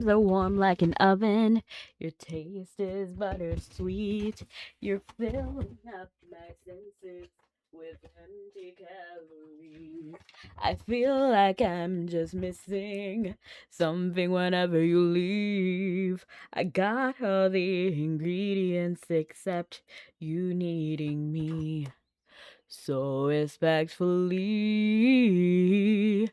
are warm like an oven. Your taste is buttersweet. You're filling up my senses with empty calories. I feel like I'm just missing something whenever you leave. I got all the ingredients except you needing me. So respectfully,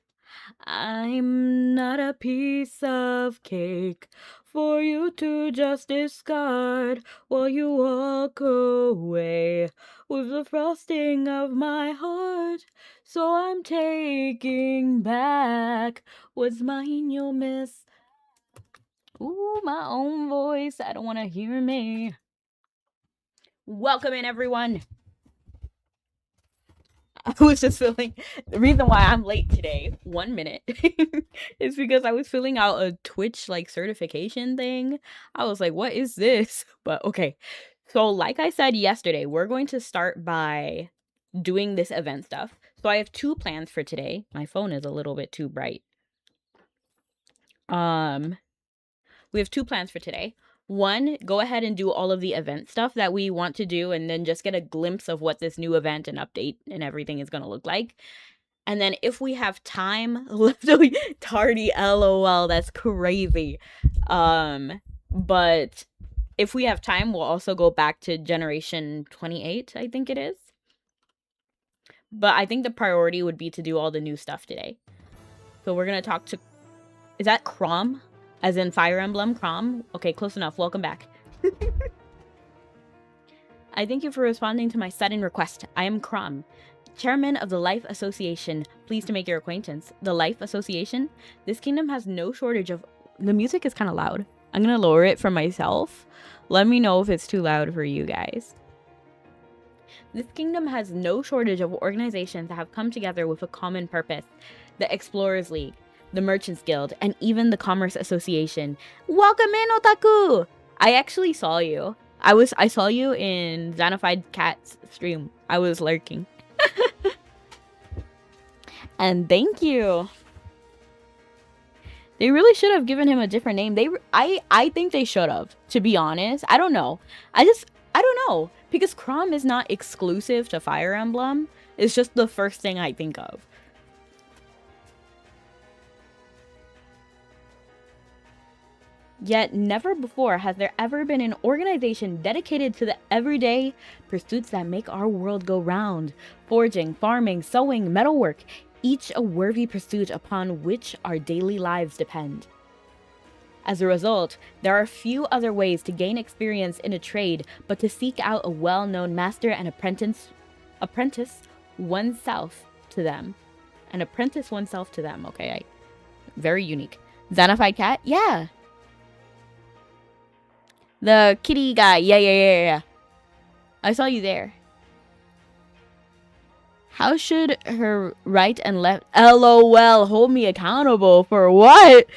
I'm not a piece of cake for you to just discard while you walk away with the frosting of my heart. So I'm taking back what's mine you'll miss. Ooh, my own voice. I don't want to hear me. Welcome in, everyone. I was just filling. The reason why I'm late today, 1 minute, is because I was filling out a Twitch like certification thing. I was like, what is this? But okay. So, like I said yesterday, we're going to start by doing this event stuff. So, I have 2 plans for today. My phone is a little bit too bright. We have 2 plans for today. One, go ahead and do all of the event stuff that we want to do and then just get a glimpse of what this new event and update and everything is going to look like. And then if we have time left, tardy, lol, that's crazy. But if we have time, we'll also go back to generation 28, I think it is. But I think the priority would be to do all the new stuff today. So we're going to talk to... Is that Crom? As in Fire Emblem Crom? Okay, close enough. Welcome back. I thank you for responding to my sudden request. I am Crom, Chairman of the Life Association. Pleased to make your acquaintance. The Life Association? This kingdom has no shortage of... The music is kind of loud. I'm going to lower it for myself. Let me know if it's too loud for you guys. This kingdom has no shortage of organizations that have come together with a common purpose. The Explorers League, the Merchants Guild, and even the Commerce Association. Welcome in, Otaku! I actually saw you. I saw you in Xanified Cat's stream. I was lurking. And thank you. They really should have given him a different name. I think they should have, to be honest. I don't know. I don't know. Because Crom is not exclusive to Fire Emblem. It's just the first thing I think of. Yet never before has there ever been an organization dedicated to the everyday pursuits that make our world go round. Forging, farming, sewing, metalwork, each a worthy pursuit upon which our daily lives depend. As a result, there are few other ways to gain experience in a trade but to seek out a well-known master and apprentice oneself to them. And apprentice oneself to them, okay? Very unique. Xanified Cat? Yeah. The kitty guy. Yeah. I saw you there. How should her right and left... LOL, hold me accountable for what?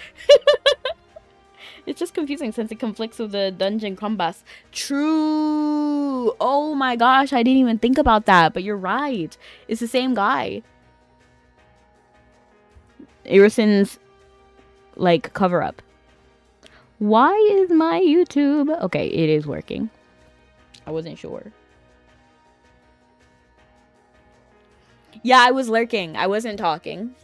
It's just confusing since it conflicts with the dungeon combats. True. Oh my gosh, I didn't even think about that. But you're right. It's the same guy. Erison's, like, cover-up. Why is my YouTube... Okay, it is working. I wasn't sure. Yeah, I was lurking. I wasn't talking.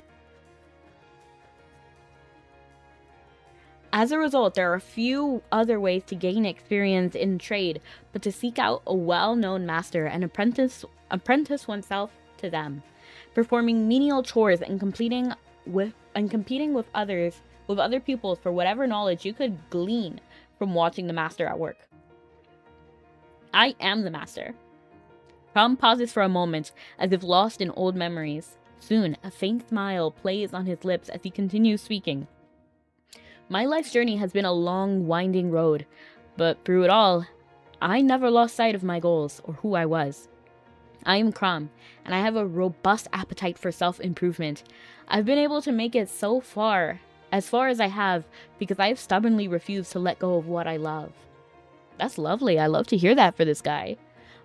As a result, there are few other ways to gain experience in trade, but to seek out a well-known master and apprentice oneself to them, performing menial chores and competing with other pupils for whatever knowledge you could glean from watching the master at work. I am the master. Crom pauses for a moment, as if lost in old memories. Soon, a faint smile plays on his lips as he continues speaking. My life's journey has been a long, winding road, but through it all, I never lost sight of my goals or who I was. I am Crom, and I have a robust appetite for self-improvement. I've been able to make it so far, as far as I have, because I have stubbornly refused to let go of what I love. That's lovely. I love to hear that for this guy.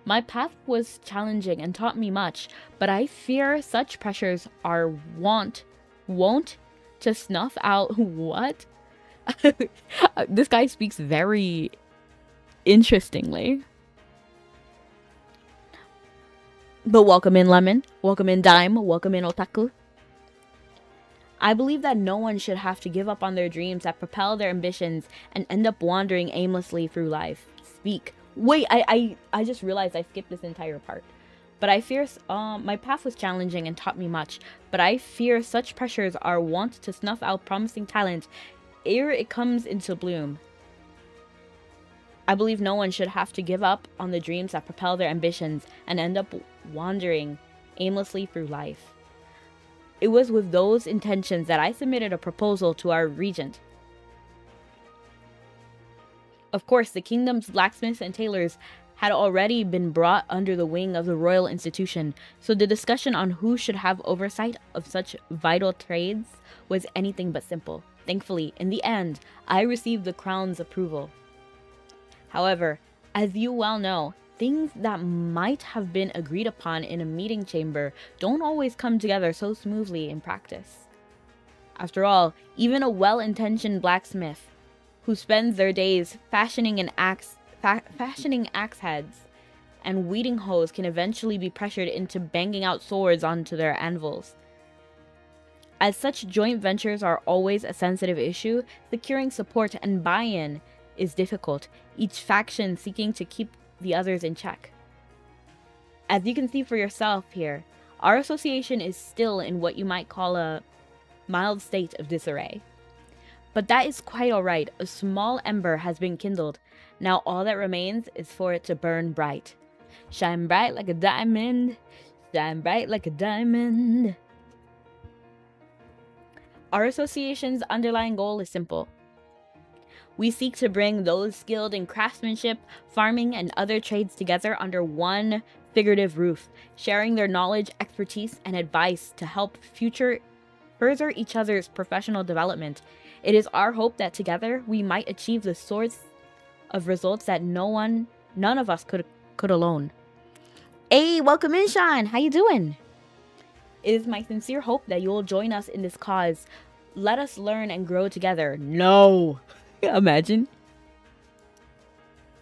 My path was challenging and taught me much, but I fear such pressures are wont to snuff out what? This guy speaks very interestingly. But welcome in, Lemon. Welcome in, Dime. Welcome in, Otaku. I believe that no one should have to give up on their dreams that propel their ambitions and end up wandering aimlessly through life. Speak. Wait, I just realized I skipped this entire part. But I fear, my path was challenging and taught me much, but I fear such pressures are wont to snuff out promising talent ere it comes into bloom. I believe no one should have to give up on the dreams that propel their ambitions and end up wandering aimlessly through life. It was with those intentions that I submitted a proposal to our regent. Of course, the kingdom's blacksmiths and tailors had already been brought under the wing of the royal institution, so the discussion on who should have oversight of such vital trades was anything but simple. Thankfully, in the end, I received the crown's approval. However, as you well know, things that might have been agreed upon in a meeting chamber don't always come together so smoothly in practice. After all, even a well-intentioned blacksmith who spends their days fashioning axe heads and weeding hoes can eventually be pressured into banging out swords onto their anvils. As such joint ventures are always a sensitive issue, securing support and buy-in is difficult, each faction seeking to keep the others in check. As you can see for yourself here, our association is still in what you might call a mild state of disarray. But that is quite alright. A small ember has been kindled. Now all that remains is for it to burn bright. Shine bright like a diamond. Shine bright like a diamond. Our association's underlying goal is simple. We seek to bring those skilled in craftsmanship, farming, and other trades together under one figurative roof, sharing their knowledge, expertise, and advice to help further each other's professional development. It is our hope that together we might achieve the sorts of results that none of us could alone. Hey, welcome in, Sean. How you doing? It is my sincere hope that you will join us in this cause. Let us learn and grow together. No. Imagine.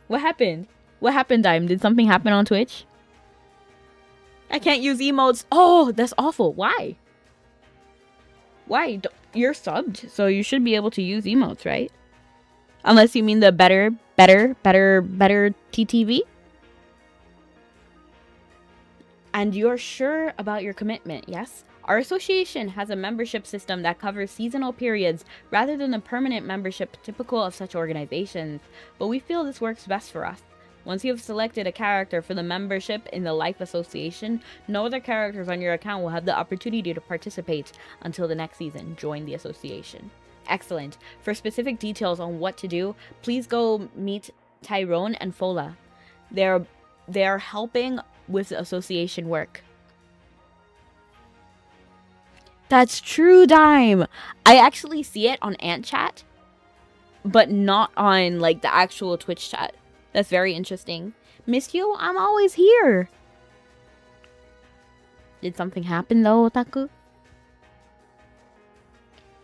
What happened? What happened, Dime? Did something happen on Twitch? I can't use emotes. Oh, that's awful. Why? Why? You're subbed, so you should be able to use emotes, right? Unless you mean the better TTV? And you're sure about your commitment, yes? Our association has a membership system that covers seasonal periods rather than the permanent membership typical of such organizations, but we feel this works best for us. Once you have selected a character for the membership in the Life Association, no other characters on your account will have the opportunity to participate until the next season. Join the association. Excellent. For specific details on what to do, please go meet Tyrone and Fola. They're helping with the association work. That's true, Dime. I actually see it on Ant Chat, but not on like the actual Twitch chat. That's very interesting. Miss you? I'm always here. Did something happen though, Otaku?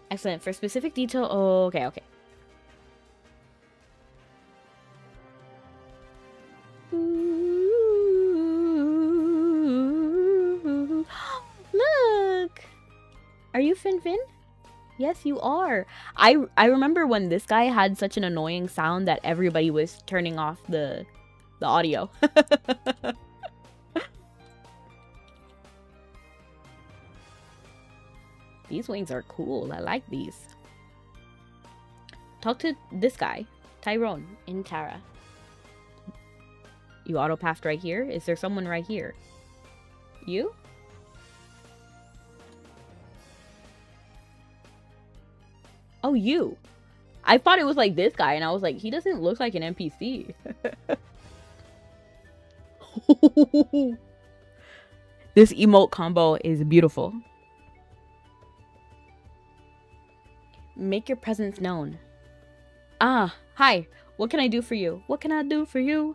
Excellent. For specific detail, oh, okay. Look! Are you Fin? Yes, you are. I remember when this guy had such an annoying sound that everybody was turning off the audio. These wings are cool. I like these. Talk to this guy, Tyrone, in Tara. You auto-pathed right here? Is there someone right here? You? Oh, you. I thought it was like this guy, and I was like, he doesn't look like an NPC. This emote combo is beautiful. Make your presence known. Ah, hi. What can I do for you? What can I do for you?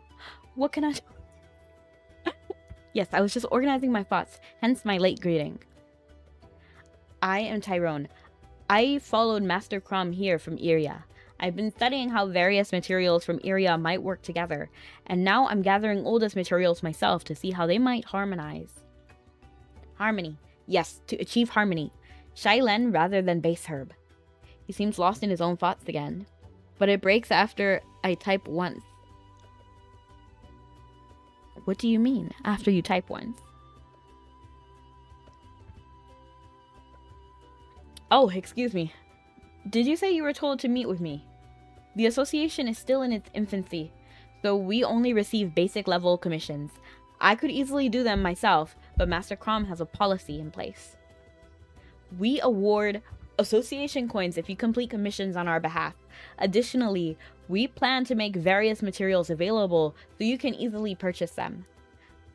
What can I do? Yes, I was just organizing my thoughts, hence my late greeting. I am Tyrone. I followed Master Crom here from Iria. I've been studying how various materials from area might work together, and now I'm gathering oldest materials myself to see how they might harmonize. Harmony. Yes, to achieve harmony. Shailen rather than base herb. He seems lost in his own thoughts again. But it breaks after I type once. What do you mean, after you type once? Oh, excuse me. Did you say you were told to meet with me? The association is still in its infancy, so we only receive basic level commissions. I could easily do them myself, but Master Crom has a policy in place. We award association coins if you complete commissions on our behalf. Additionally, we plan to make various materials available so you can easily purchase them.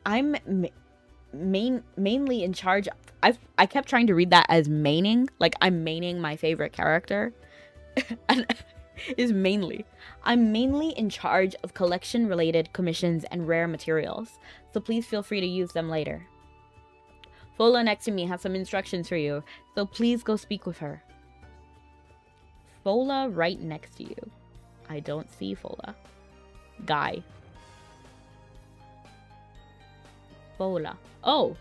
I'm mainly in charge. I kept trying to read that as maining, like I'm maining my favorite character. And is mainly. I'm mainly in charge of collection-related commissions and rare materials, so please feel free to use them later. Fola next to me has some instructions for you, so please go speak with her. Fola right next to you. I don't see Fola. Guy. Fola. Oh!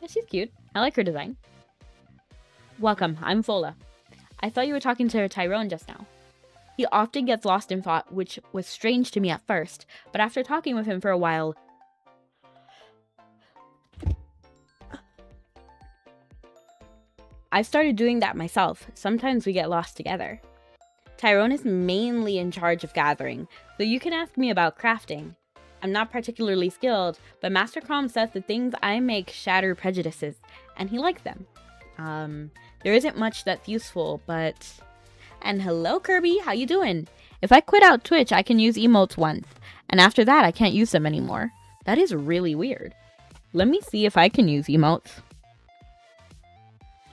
Yeah, she's cute. I like her design. Welcome, I'm Fola. I thought you were talking to Tyrone just now. He often gets lost in thought, which was strange to me at first, but after talking with him for a while, I've started doing that myself. Sometimes we get lost together. Tyrone is mainly in charge of gathering, so you can ask me about crafting. I'm not particularly skilled, but Master Crom says the things I make shatter prejudices, and he likes them. There isn't much that's useful, but... And hello, Kirby, how you doing? If I quit out Twitch, I can use emotes once, and after that, I can't use them anymore. That is really weird. Let me see if I can use emotes.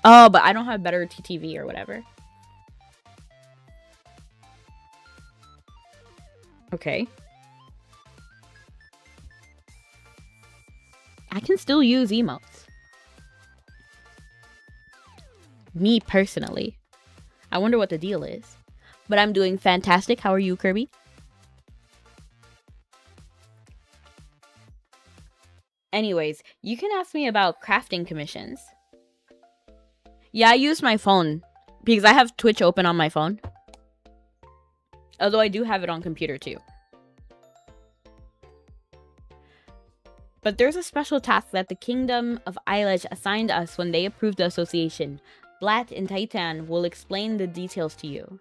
Oh, but I don't have better TTV or whatever. Okay. I can still use emotes. Me personally. I wonder what the deal is. But I'm doing fantastic. How are you, Kirby? Anyways, you can ask me about crafting commissions. Yeah, I use my phone because I have Twitch open on my phone. Although I do have it on computer too. But there's a special task that the Kingdom of Eilech assigned us when they approved the association. Blatt and Titan will explain the details to you.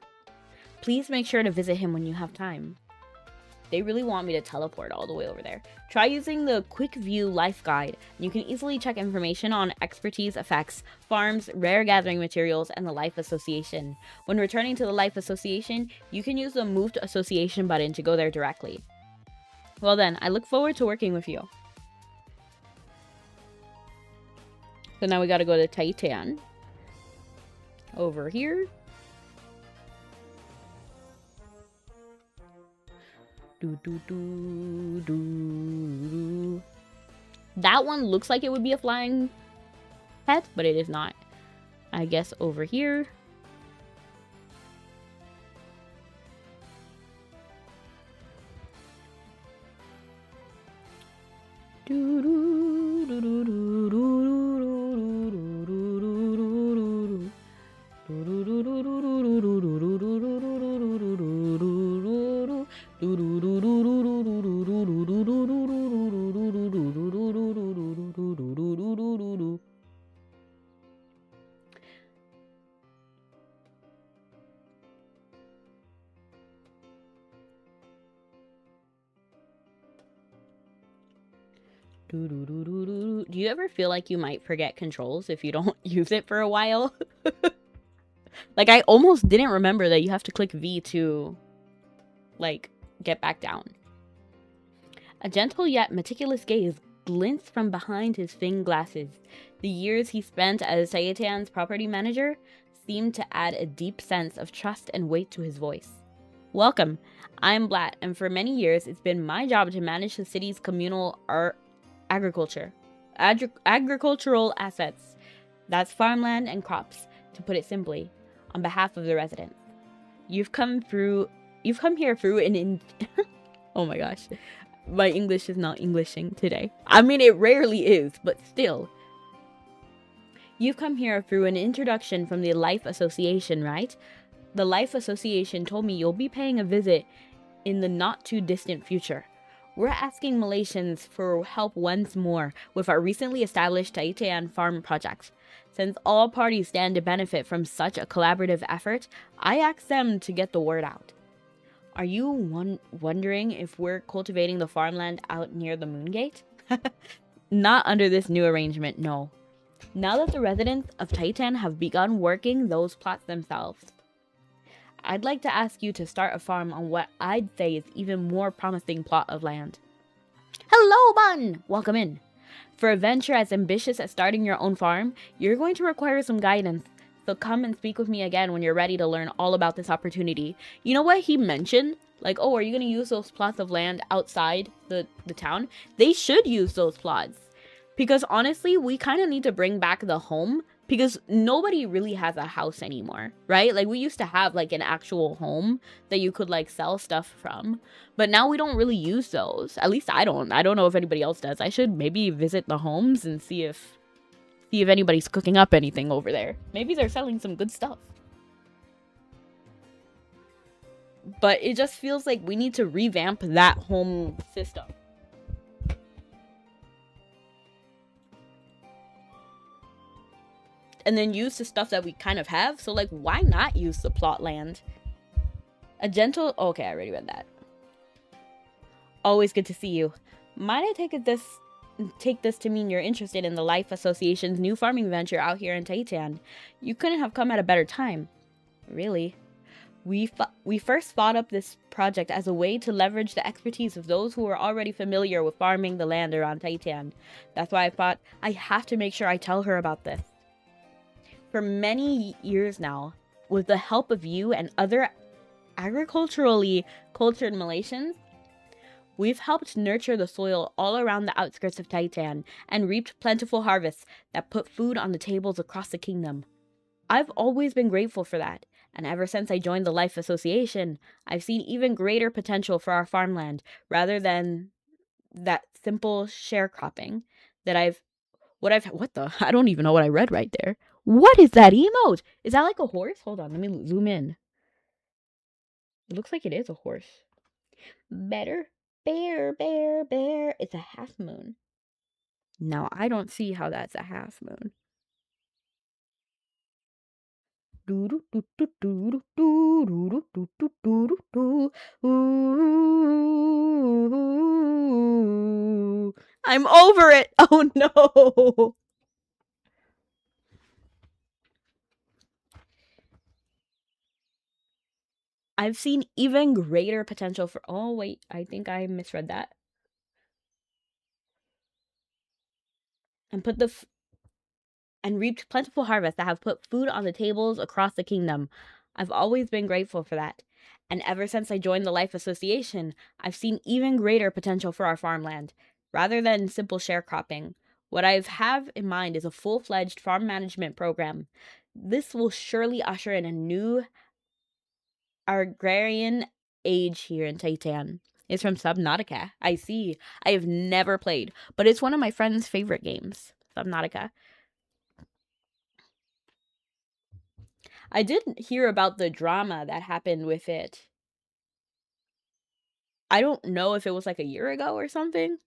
Please make sure to visit him when you have time. They really want me to teleport all the way over there. Try using the Quick View Life Guide. You can easily check information on expertise effects, farms, rare gathering materials, and the Life Association. When returning to the Life Association, you can use the Move to Association button to go there directly. Well then, I look forward to working with you. So now we gotta go to Titan. Over here. That one looks like it would be a flying pet, but it is not. I guess over here. Do you ever feel like you might forget controls if you don't use it for a while? Like, I almost didn't remember that you have to click V to, like, get back down. A gentle yet meticulous gaze glints from behind his thin glasses. The years he spent as Sayetan's property manager seemed to add a deep sense of trust and weight to his voice. Welcome. I'm Blatt, and for many years it's been my job to manage the city's communal agricultural assets. That's farmland and crops, to put it simply, on behalf of the residents. You've come here through oh my gosh. My English is not Englishing today. I mean, it rarely is, but still. You've come here through an introduction from the Life Association, right? The Life Association told me you'll be paying a visit in the not too distant future. We're asking Malaysians for help once more with our recently established Taitian farm project. Since all parties stand to benefit from such a collaborative effort, I asked them to get the word out. Are you wondering if we're cultivating the farmland out near the Moon Gate? Not under this new arrangement, no. Now that the residents of Titan have begun working those plots themselves, I'd like to ask you to start a farm on what I'd say is even more promising plot of land. Hello, Bun! Welcome in. For a venture as ambitious as starting your own farm, you're going to require some guidance. So come and speak with me again when you're ready to learn all about this opportunity. You know what he mentioned? Like, oh, are you going to use those plots of land outside the town? They should use those plots. Because honestly, we kind of need to bring back the home. Because nobody really has a house anymore, right? Like, we used to have, like, an actual home that you could, like, sell stuff from. But now we don't really use those. At least I don't. I don't know if anybody else does. I should maybe visit the homes and see if anybody's cooking up anything over there. Maybe they're selling some good stuff. But it just feels like we need to revamp that home system. And then use the stuff that we kind of have. So, like, why not use the plot land? A gentle... Okay, I already read that. Always good to see you. Might I take this to mean you're interested in the Life Association's new farming venture out here in Titan? You couldn't have come at a better time. Really? We first thought up this project as a way to leverage the expertise of those who are already familiar with farming the land around Titan. That's why I thought I have to make sure I tell her about this. For many years now, with the help of you and other agriculturally cultured Malaysians, we've helped nurture the soil all around the outskirts of Titan and reaped plentiful harvests that put food on the tables across the kingdom. I've always been grateful for that, and ever since I joined the Life Association, I've seen even greater potential for our farmland rather than that simple sharecropping that what the? I don't even know what I read right there. What is that emote? Is that like a horse? Hold on, let me zoom in. It looks like it is a horse. Bear. It's a half moon. Now, I don't see how that's a half moon. I'm over it. Oh no. I've seen even greater potential for... Oh, wait. I think I misread that. And reaped plentiful harvests that have put food on the tables across the kingdom. I've always been grateful for that. And ever since I joined the Life Association, I've seen even greater potential for our farmland. Rather than simple sharecropping, what I have in mind is a full-fledged farm management program. This will surely usher in a new agrarian age here in Titan. It's from Subnautica. I see. I have never played, but it's one of my friend's favorite games, Subnautica. I did hear about the drama that happened with it. I don't know if it was like a year ago or something.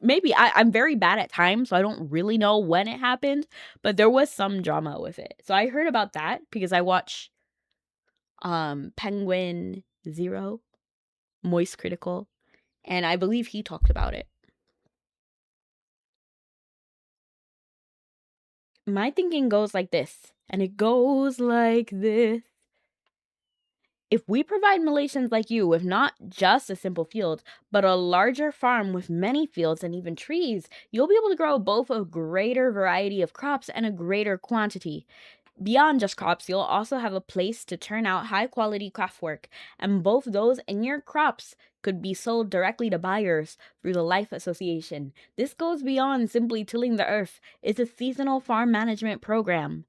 Maybe. I'm very bad at time, so I don't really know when it happened, but there was some drama with it. So I heard about that because I watch Penguin Zero, Moist Critical, and I believe he talked about it. My thinking goes like this, and it goes like this. If we provide Malaysians like you with not just a simple field, but a larger farm with many fields and even trees, you'll be able to grow both a greater variety of crops and a greater quantity. Beyond just crops, you'll also have a place to turn out high-quality craftwork, and both those and your crops could be sold directly to buyers through the Life Association. This goes beyond simply tilling the earth. It's a seasonal farm management program.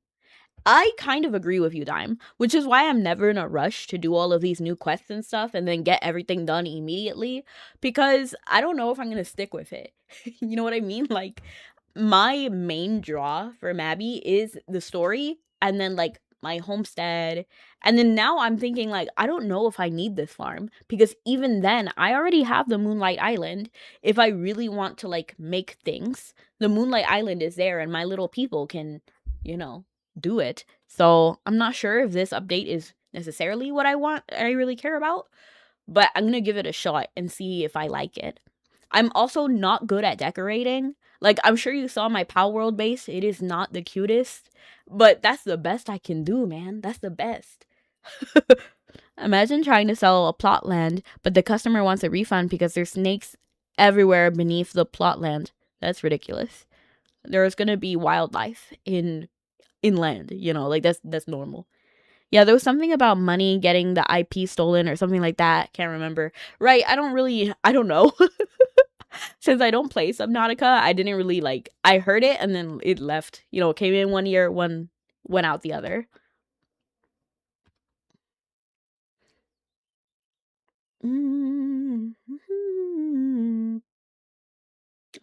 I kind of agree with you, Dime, which is why I'm never in a rush to do all of these new quests and stuff and then get everything done immediately, because I don't know if I'm going to stick with it. You know what I mean? Like, my main draw for Mabi is the story and then, like, my homestead. And then now I'm thinking, like, I don't know if I need this farm, because even then, I already have the Moonlight Island. If I really want to, like, make things, the Moonlight Island is there and my little people can, you know, do it. So I'm not sure if this update is necessarily what I really care about, but I'm gonna give it a shot and see if I like it. I'm also not good at decorating. Like, I'm sure you saw my Pow World base. It is not the cutest, but that's the best I can do, man. That's the best. Imagine trying to sell a plot land, but the customer wants a refund because there's snakes everywhere beneath the plot land. That's ridiculous. There's gonna be wildlife inland, you know, like that's normal. Yeah, there was something about money getting the IP stolen or something like that. Can't remember. Right, I don't know. Since I don't play Subnautica, I didn't really I heard it and then it left. You know, came in one year, one went out the other.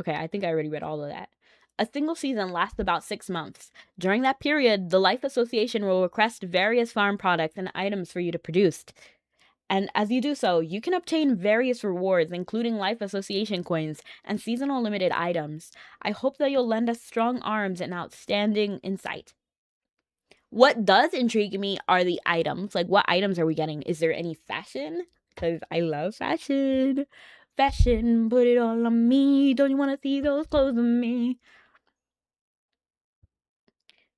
Okay, I think I already read all of that. A single season lasts about 6 months. During that period, the Life Association will request various farm products and items for you to produce. And as you do so, you can obtain various rewards, including Life Association coins and seasonal limited items. I hope that you'll lend us strong arms and outstanding insight. What does intrigue me are the items. Like, what items are we getting? Is there any fashion? Because I love fashion. Fashion, put it all on me. Don't you want to see those clothes on me?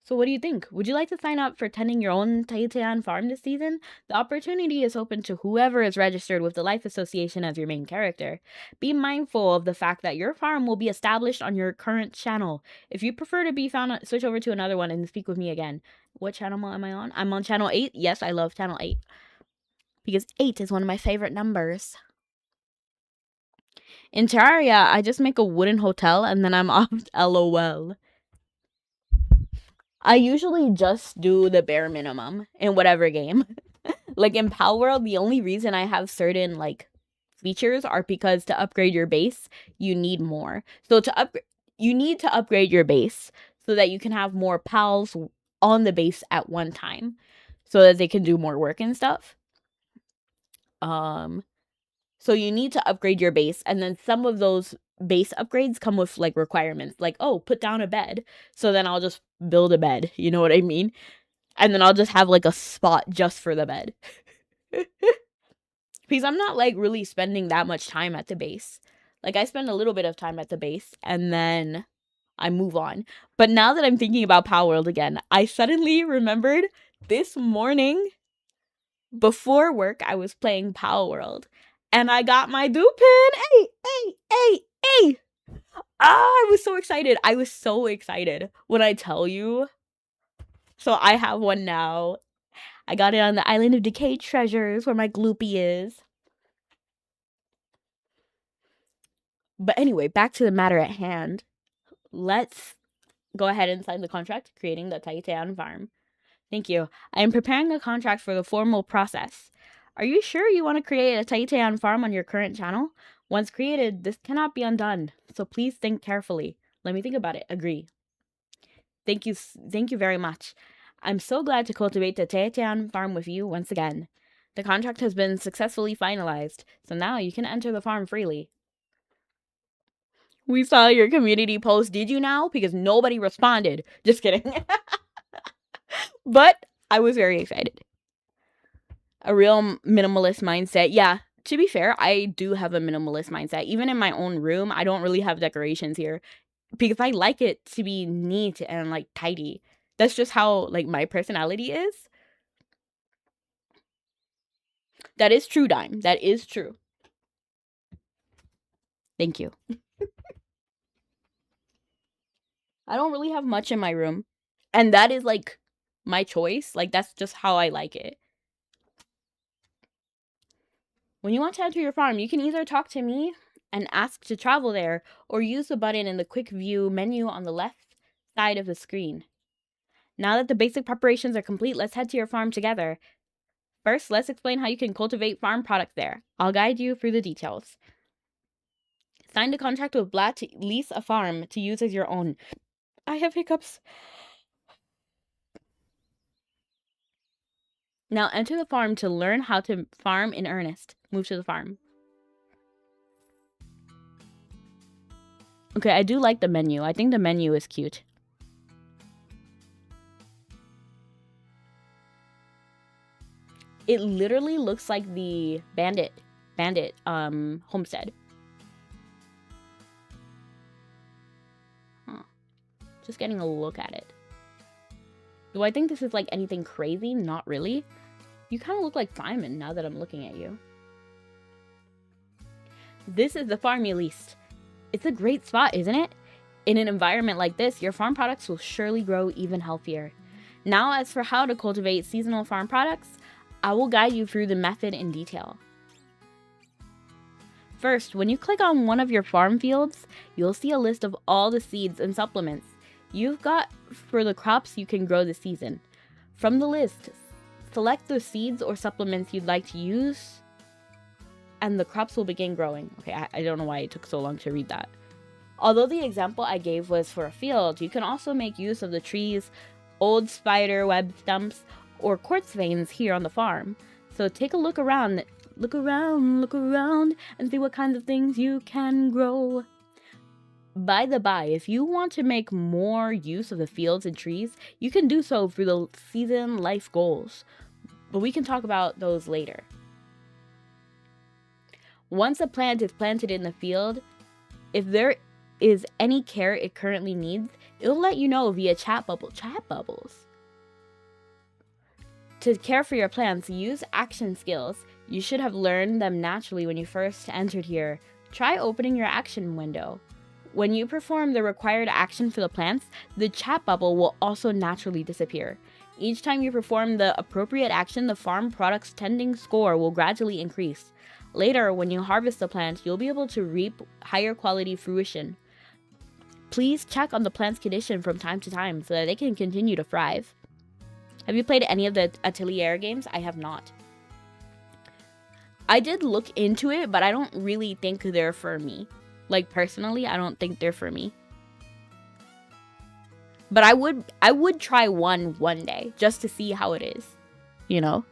So what do you think? Would you like to sign up for tending your own Tahitian farm this season? The opportunity is open to whoever is registered with the Life Association as your main character. Be mindful of the fact that your farm will be established on your current channel. If you prefer to be found, switch over to another one and speak with me again. What channel am I on? I'm on channel 8. Yes, I love channel 8. Because 8 is one of my favorite numbers. In Terraria, I just make a wooden hotel and then I'm off. LOL. I usually just do the bare minimum in whatever game. Like in Pow World, the only reason I have certain features are because to upgrade your base, you need more. So you need to upgrade your base so that you can have more pals on the base at one time so that they can do more work and stuff. So you need to upgrade your base, and then some of those base upgrades come with requirements, like, oh, put down a bed. So then I'll just build a bed, you know what I mean? And then I'll just have a spot just for the bed. Because I'm not really spending that much time at the base. I spend a little bit of time at the base and then I move on. But now that I'm thinking about Power World again, I suddenly remembered this morning before work I was playing Power World and I got my Dupin. Hey. I was so excited. I was so excited when I tell you. So I have one now. I got it on the Island of Decayed Treasures where my Gloopy is. But anyway, back to the matter at hand. Let's go ahead and sign the contract creating the Tahitian farm. Thank you. I am preparing a contract for the formal process. Are you sure you want to create a Tahitian farm on your current channel? Once created, this cannot be undone, so please think carefully. Let me think about it. Agree. Thank you very much. I'm so glad to cultivate the Tahitian farm with you once again. The contract has been successfully finalized, so now you can enter the farm freely. We saw your community post, did you now? Because nobody responded. Just kidding. But I was very excited. A real minimalist mindset. Yeah, to be fair, I do have a minimalist mindset. Even in my own room, I don't really have decorations here because I like it to be neat and tidy. That's just how my personality is. That is true, Dime. That is true. Thank you. I don't really have much in my room. And that is my choice. That's just how I like it. When you want to enter your farm, you can either talk to me and ask to travel there, or use the button in the quick view menu on the left side of the screen. Now that the basic preparations are complete, let's head to your farm together. First, let's explain how you can cultivate farm products there. I'll guide you through the details. Sign a contract with Blatt to lease a farm to use as your own. I have hiccups. Now enter the farm to learn how to farm in earnest. Move to the farm. Okay, I do like the menu. I think the menu is cute. It literally looks like the bandit homestead. Huh. Just getting a look at it. Do I think this is like anything crazy? Not really. You kind of look like Simon now that I'm looking at you. This is the farm you leased. It's a great spot, isn't it? In an environment like this, your farm products will surely grow even healthier. Now, as for how to cultivate seasonal farm products, I will guide you through the method in detail. First, when you click on one of your farm fields, you'll see a list of all the seeds and supplements you've got for the crops you can grow this season. From the list, select the seeds or supplements you'd like to use, and the crops will begin growing. Okay, I don't know why it took so long to read that. Although the example I gave was for a field, you can also make use of the trees, old spider web stumps, or quartz veins here on the farm. So take a look around, and see what kinds of things you can grow. By the by, if you want to make more use of the fields and trees, you can do so through the season life goals, but we can talk about those later. Once a plant is planted in the field, if there is any care it currently needs, it'll let you know via chat bubbles. To care for your plants, use action skills. You should have learned them naturally when you first entered here. Try opening your action window. When you perform the required action for the plants, the chat bubble will also naturally disappear. Each time you perform the appropriate action, the farm product's tending score will gradually increase. Later, when you harvest the plant, you'll be able to reap higher quality fruition. Please check on the plant's condition from time to time so that they can continue to thrive. Have you played any of the Atelier games? I have not. I did look into it, but I don't really think they're for me. Like, personally, I don't think they're for me. But I would try one day, just to see how it is. You know?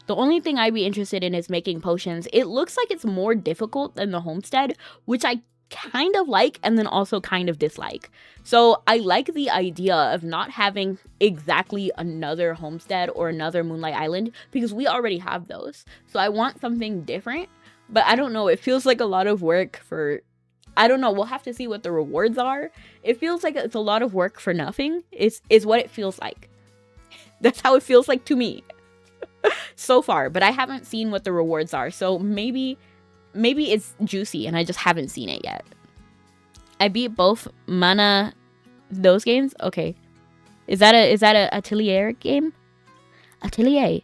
The only thing I'd be interested in is making potions. It looks like it's more difficult than the homestead, which I kind of like and then also kind of dislike. So I like the idea of not having exactly another homestead or another Moonlight Island, because we already have those. So I want something different, but I don't know. It feels like a lot of work for... I don't know. We'll have to see what the rewards are. It feels like it's a lot of work for nothing. Is what it feels like. That's how it feels like to me. So far, but I haven't seen what the rewards are, so maybe it's juicy and I just haven't seen it yet. I beat both those games. Okay, is that a Atelier game? Atelier.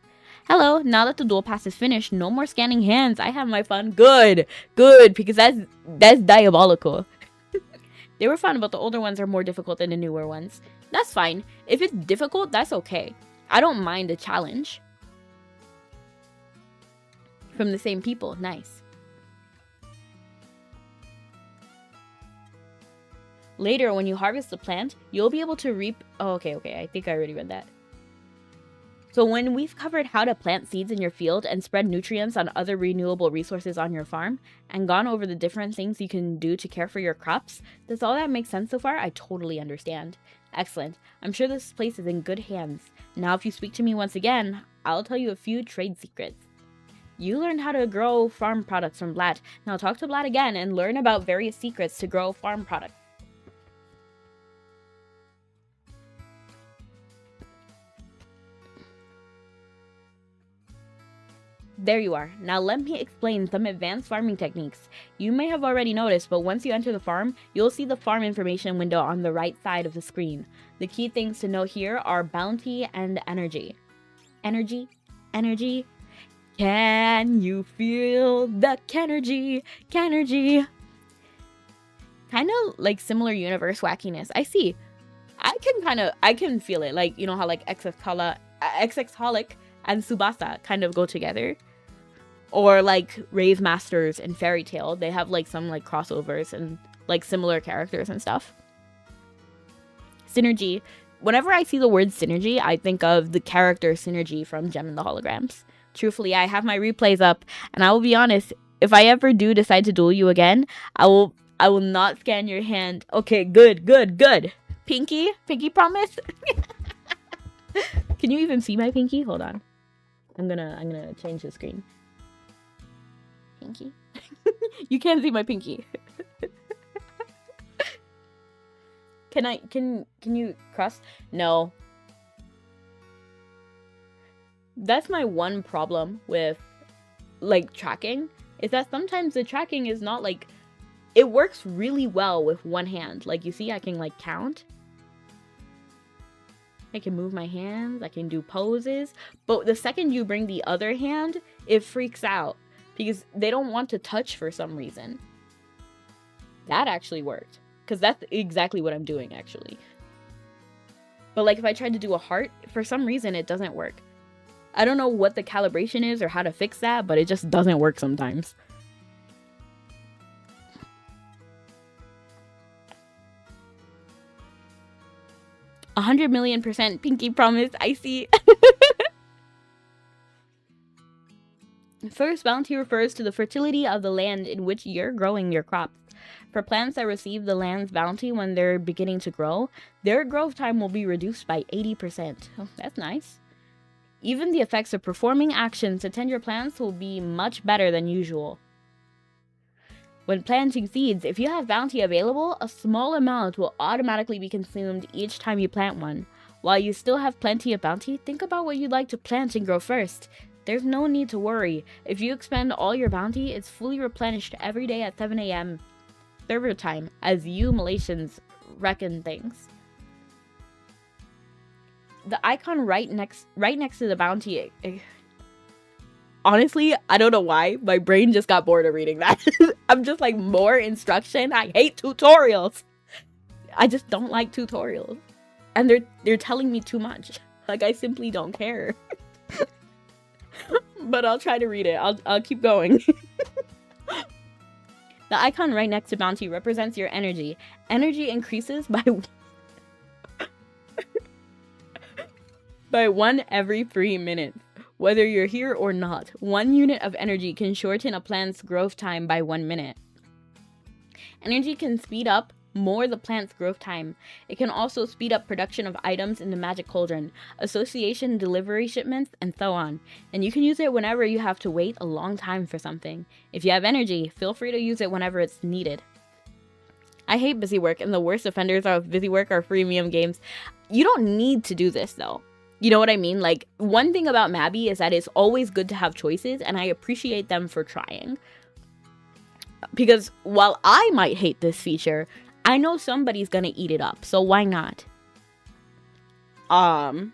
Hello. Now that the duel pass is finished, no more scanning hands. I have my fun. Good, because that's diabolical. They were fun, but the older ones are more difficult than the newer ones. That's fine. If it's difficult, that's okay. I don't mind a challenge. From the same people. Nice. Later, when you harvest the plant, you'll be able to reap... Oh, okay. I think I already read that. So when we've covered how to plant seeds in your field and spread nutrients on other renewable resources on your farm, and gone over the different things you can do to care for your crops, does all that make sense so far? I totally understand. Excellent. I'm sure this place is in good hands. Now, if you speak to me once again, I'll tell you a few trade secrets. You learned how to grow farm products from Blatt. Now talk to Blatt again and learn about various secrets to grow farm products. There you are. Now let me explain some advanced farming techniques. You may have already noticed, but once you enter the farm, you'll see the farm information window on the right side of the screen. The key things to know here are bounty and energy. Energy. Can you feel the Canergy? Kind of like similar universe wackiness. I see. I can feel it. Like, you know how like XX and Tsubasa kind of go together. Or like Rave Masters and Fairy Tail. They have like some like crossovers and like similar characters and stuff. Synergy. Whenever I see the word synergy, I think of the character Synergy from Gem and the Holograms. Truthfully, I have my replays up, and I will be honest, if I ever do decide to duel you again, I will not scan your hand. Okay, good. Pinky promise? Can you even see my pinky? Hold on. I'm gonna change the screen. Pinky? You can't see my pinky. Can you cross? No. That's my one problem with like tracking, is that sometimes the tracking is not like, it works really well with one hand. Like you see, I can like count. I can move my hands, I can do poses, but the second you bring the other hand, it freaks out because they don't want to touch for some reason. That actually worked, because that's exactly what I'm doing actually. But like if I tried to do a heart, for some reason it doesn't work. I don't know what the calibration is or how to fix that, but it just doesn't work sometimes. $100,000,000% pinky promise, I see. First bounty refers to the fertility of the land in which you're growing your crops. For plants that receive the land's bounty when they're beginning to grow, their growth time will be reduced by 80%. Oh, that's nice. Even the effects of performing actions to tend your plants will be much better than usual. When planting seeds, if you have bounty available, a small amount will automatically be consumed each time you plant one. While you still have plenty of bounty, think about what you'd like to plant and grow first. There's no need to worry. If you expend all your bounty, it's fully replenished every day at 7 AM server time, as you Malaysians reckon things. The icon right next to the bounty. Honestly, I don't know why. My brain just got bored of reading that. I'm just like, more instruction? I hate tutorials. I just don't like tutorials. And they're telling me too much. Like, I simply don't care. But I'll try to read it. I'll keep going. The icon right next to bounty represents your energy. Energy increases by 1 every 3 minutes. Whether you're here or not, 1 unit of energy can shorten a plant's growth time by 1 minute. Energy can speed up more the plant's growth time. It can also speed up production of items in the magic cauldron, association delivery shipments, and so on. And you can use it whenever you have to wait a long time for something. If you have energy, feel free to use it whenever it's needed. I hate busy work, and the worst offenders of busy work are freemium games. You don't need to do this though. You know what I mean? Like, one thing about Mabi is that it's always good to have choices, and I appreciate them for trying. Because while I might hate this feature, I know somebody's gonna eat it up, so why not? And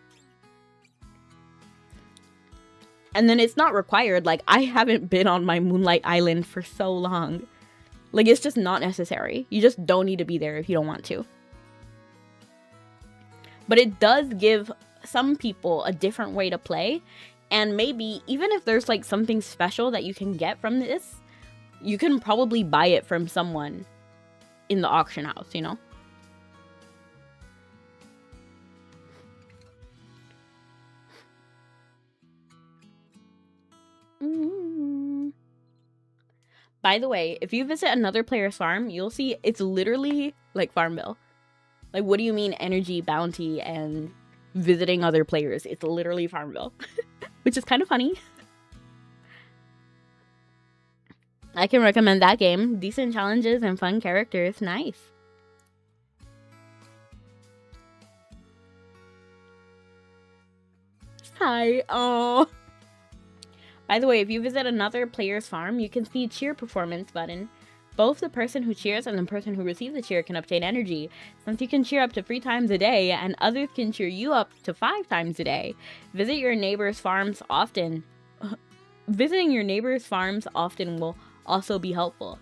then it's not required. Like, I haven't been on my Moonlight Island for so long. Like, it's just not necessary. You just don't need to be there if you don't want to. But it does give some people a different way to play, and maybe even if there's like something special that you can get from this, you can probably buy it from someone in the auction house, you know? By the way, if you visit another player's farm, you'll see it's literally like Farmville. Like, what do you mean energy, bounty, and visiting other players? It's literally Farmville. Which is kind of funny. I can recommend that game. Decent challenges and fun characters. Nice. Hi. Oh. By the way, if you visit another player's farm, you can see a cheer performance button. Both the person who cheers and the person who receives the cheer can obtain energy, since you can cheer up to 3 times a day, and others can cheer you up to 5 times a day. Visit your neighbors' farms often. Visiting your neighbors' farms often will also be helpful.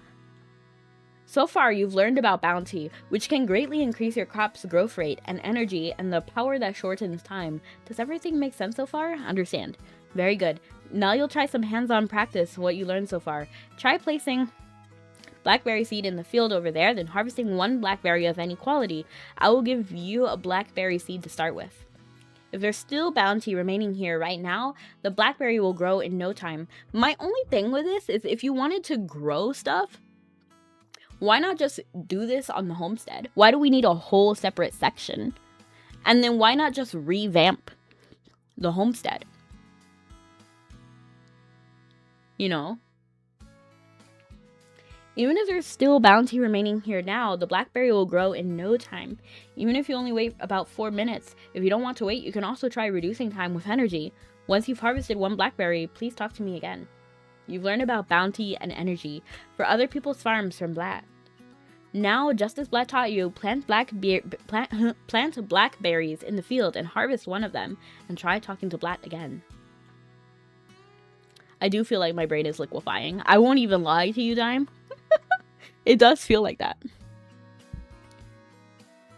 So far, you've learned about bounty, which can greatly increase your crop's growth rate and energy and the power that shortens time. Does everything make sense so far? Understand. Very good. Now you'll try some hands-on practice what you learned so far. Try placing blackberry seed in the field over there, then harvesting one blackberry of any quality. I will give you a blackberry seed to start with. If there's still bounty remaining here right now, the blackberry will grow in no time. My only thing with this is if you wanted to grow stuff, why not just do this on the homestead? Why do we need a whole separate section? And then why not just revamp the homestead? You know? Even if there's still bounty remaining here now, the blackberry will grow in no time. Even if you only wait about 4 minutes. If you don't want to wait, you can also try reducing time with energy. Once you've harvested one blackberry, please talk to me again. You've learned about bounty and energy for other people's farms from Blatt. Now, just as Blatt taught you, plant blackberries in the field and harvest one of them, and try talking to Blatt again. I do feel like my brain is liquefying. I won't even lie to you, Dime. It does feel like that.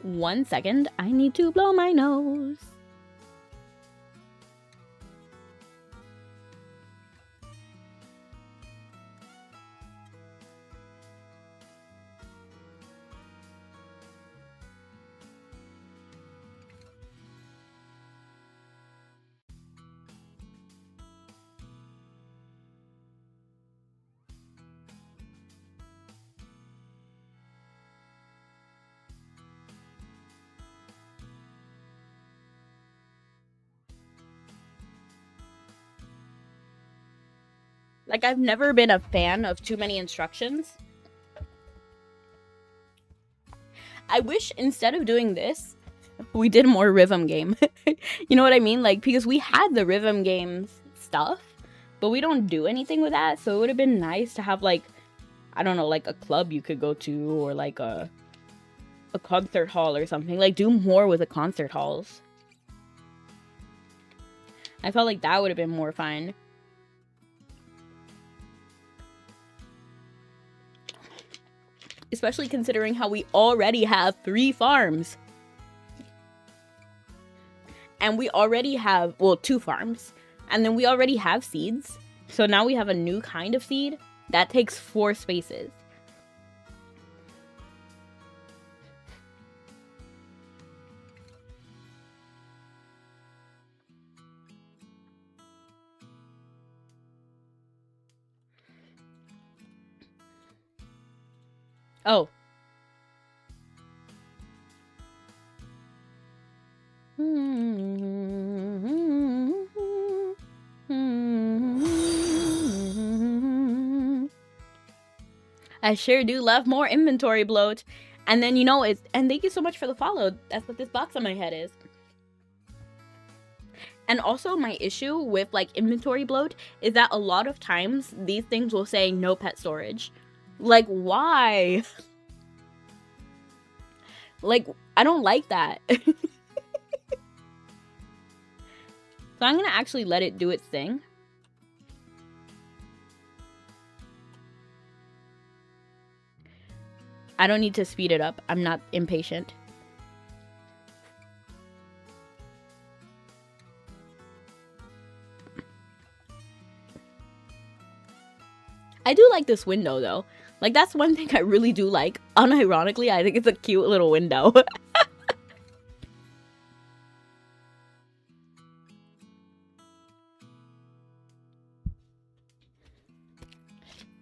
1 second, I need to blow my nose. Like, I've never been a fan of too many instructions. I wish instead of doing this, we did more rhythm game. You know what I mean? Like, because we had the rhythm games stuff, but we don't do anything with that. So it would have been nice to have, like, I don't know, like a club you could go to, or like a concert hall or something. Like, do more with the concert halls. I felt like that would have been more fun. Especially considering how we already have 3 farms. And we already have, well, 2 farms. And then we already have seeds. So now we have a new kind of seed that takes 4 spaces. Oh. I sure do love more inventory bloat. And then, you know, and thank you so much for the follow. That's what this box on my head is. And also my issue with like inventory bloat is that a lot of times these things will say no pet storage. Like, why? Like, I don't like that. So I'm gonna actually let it do its thing. I don't need to speed it up. I'm not impatient. I do like this window though. Like, that's one thing I really do like. Unironically, I think it's a cute little window.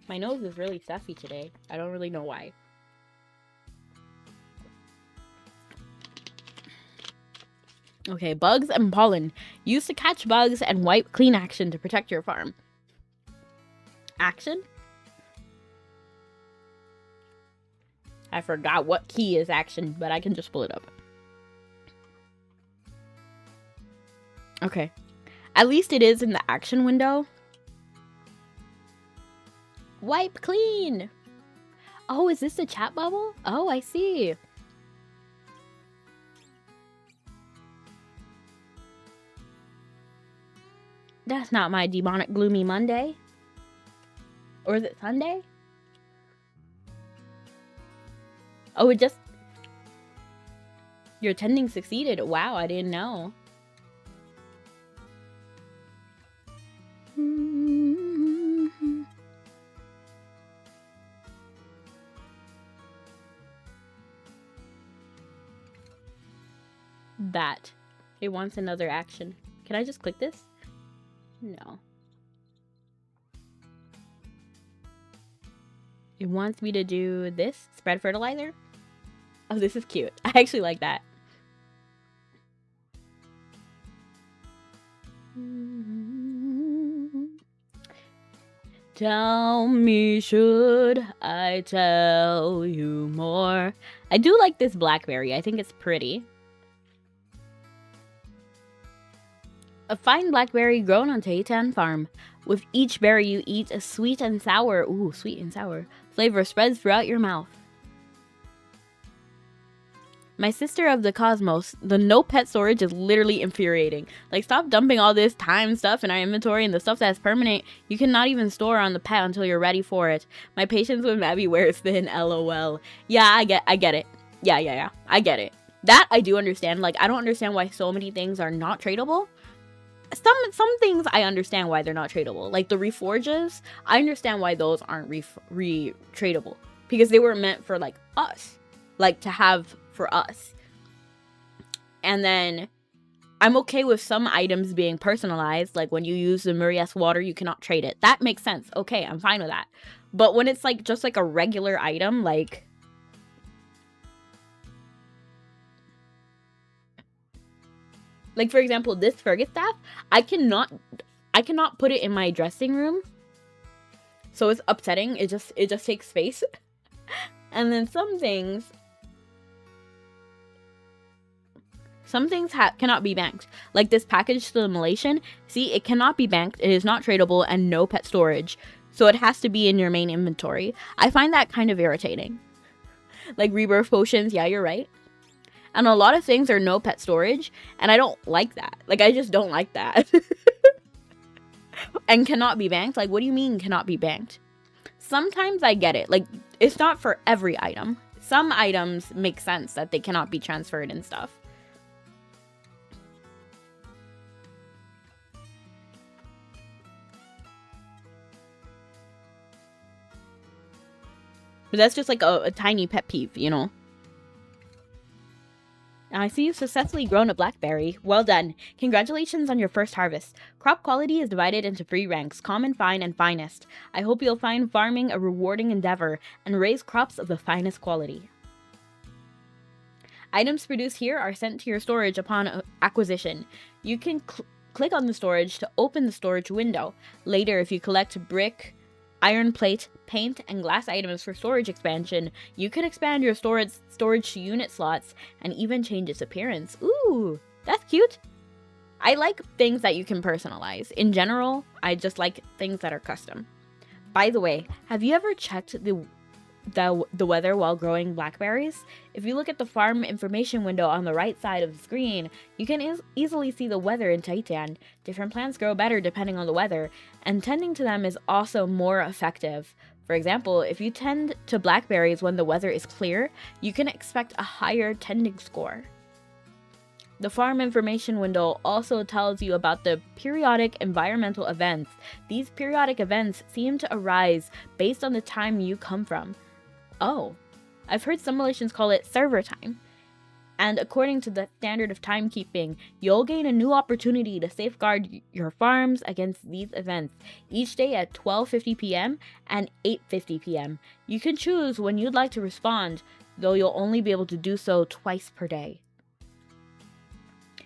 My nose is really stuffy today. I don't really know why. Okay, bugs and pollen. Used to catch bugs and wipe clean action to protect your farm. Action? I forgot what key is action, but I can just pull it up. Okay. At least it is in the action window. Wipe clean! Oh, is this the chat bubble? Oh, I see. That's not my demonic gloomy Monday. Or is it Sunday? Oh, it just... Your tending succeeded. Wow, I didn't know. That. It wants another action. Can I just click this? No. It wants me to do this. Spread fertilizer. Oh, this is cute. I actually like that. Tell me, should I tell you more? I do like this blackberry. I think it's pretty. A fine blackberry grown on Taitan farm. With each berry you eat, a sweet and sour, ooh, sweet and sour, flavor spreads throughout your mouth. My sister of the cosmos, the no pet storage is literally infuriating. Like, stop dumping all this time stuff in our inventory, and the stuff that's permanent, you cannot even store on the pet until you're ready for it. My patience with Mabi wears thin, lol. Yeah, I get it. Yeah, I get it. That I do understand. Like, I don't understand why so many things are not tradable. Some things I understand why they're not tradable. Like the reforges, I understand why those aren't tradable. Because they were meant for, like, us. Like, to have for us. And then I'm okay with some items being personalized, like when you use the Murias water you cannot trade it. That makes sense. Okay, I'm fine with that. But when it's like just like a regular item, like for example, this Fergus staff, I cannot put it in my dressing room. So it's upsetting. It just takes space. And then some things cannot be banked. Like this package simulation, see, it cannot be banked, it is not tradable, and no pet storage. So it has to be in your main inventory. I find that kind of irritating. Like rebirth potions, yeah, you're right. And a lot of things are no pet storage, and I don't like that. Like, I just don't like that. And cannot be banked? Like, what do you mean cannot be banked? Sometimes I get it. Like, it's not for every item. Some items make sense that they cannot be transferred and stuff. But that's just like a tiny pet peeve, you know? I see you've successfully grown a blackberry. Well done. Congratulations on your first harvest. Crop quality is divided into 3 ranks, common, fine, and finest. I hope you'll find farming a rewarding endeavor and raise crops of the finest quality. Items produced here are sent to your storage upon acquisition. You can click on the storage to open the storage window. Later, if you collect brick, iron plate, paint, and glass items for storage expansion, you can expand your storage unit slots and even change its appearance. Ooh, that's cute. I like things that you can personalize. In general, I just like things that are custom. By the way, have you ever checked the weather while growing blackberries? If you look at the farm information window on the right side of the screen, you can easily see the weather in Titan. Different plants grow better depending on the weather, and tending to them is also more effective. For example, if you tend to blackberries when the weather is clear, you can expect a higher tending score. The farm information window also tells you about the periodic environmental events. These periodic events seem to arise based on the time you come from. Oh, I've heard simulations call it server time. And according to the standard of timekeeping, you'll gain a new opportunity to safeguard your farms against these events each day at 12:50 p.m. and 8:50 p.m. You can choose when you'd like to respond, though you'll only be able to do so twice per day.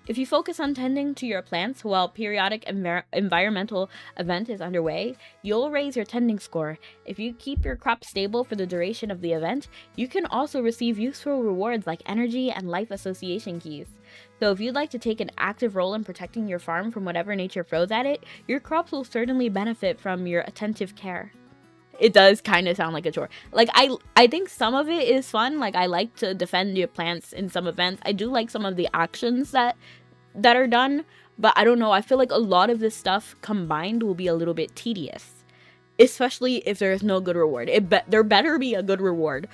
If you focus on tending to your plants while periodic environmental event is underway, you'll raise your tending score. If you keep your crop stable for the duration of the event, you can also receive useful rewards like energy and life association keys. So if you'd like to take an active role in protecting your farm from whatever nature throws at it, your crops will certainly benefit from your attentive care. It does kind of sound like a chore. Like, I think some of it is fun. Like, I like to defend your plants in some events. I do like some of the actions that are done, but I don't know. I feel like a lot of this stuff combined will be a little bit tedious, especially if there is no good reward. There better be a good reward.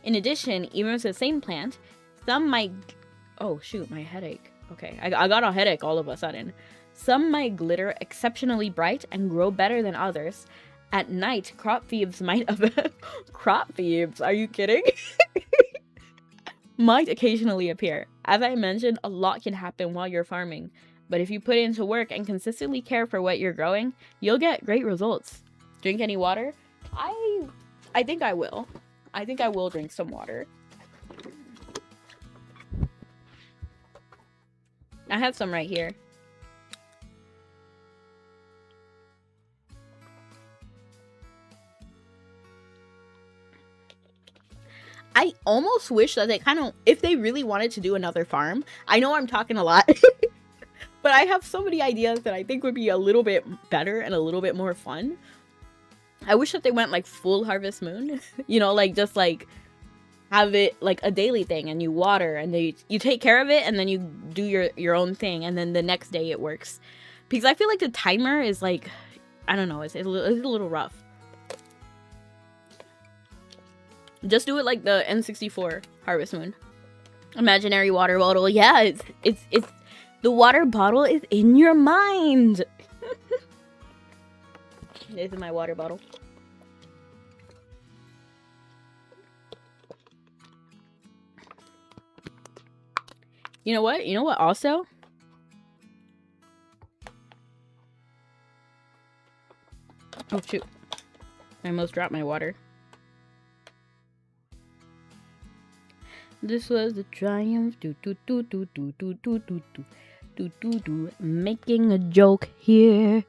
In addition, even with the same plant, some might... Oh, shoot, my headache. Okay, I got a headache all of a sudden. Some might glitter exceptionally bright and grow better than others. At night, crop thieves might... Crop thieves? Are you kidding? Might occasionally appear. As I mentioned, a lot can happen while you're farming. But if you put into work and consistently care for what you're growing, you'll get great results. Drink any water? I think I will. I think I will drink some water. I have some right here. I almost wish that they kind of, if they really wanted to do another farm, I know I'm talking a lot, but I have so many ideas that I think would be a little bit better and a little bit more fun. I wish that they went like full Harvest Moon, you know, like just like have it like a daily thing and you water and you take care of it and then you do your own thing and then the next day it works. Because I feel like the timer is like, I don't know, it's a little rough. Just do it like the N64 Harvest Moon. Imaginary water bottle. Yeah, it's the water bottle is in your mind. This is my water bottle. You know what? You know what also? Oh shoot. I almost dropped my water. This was the triumph. Making a joke here.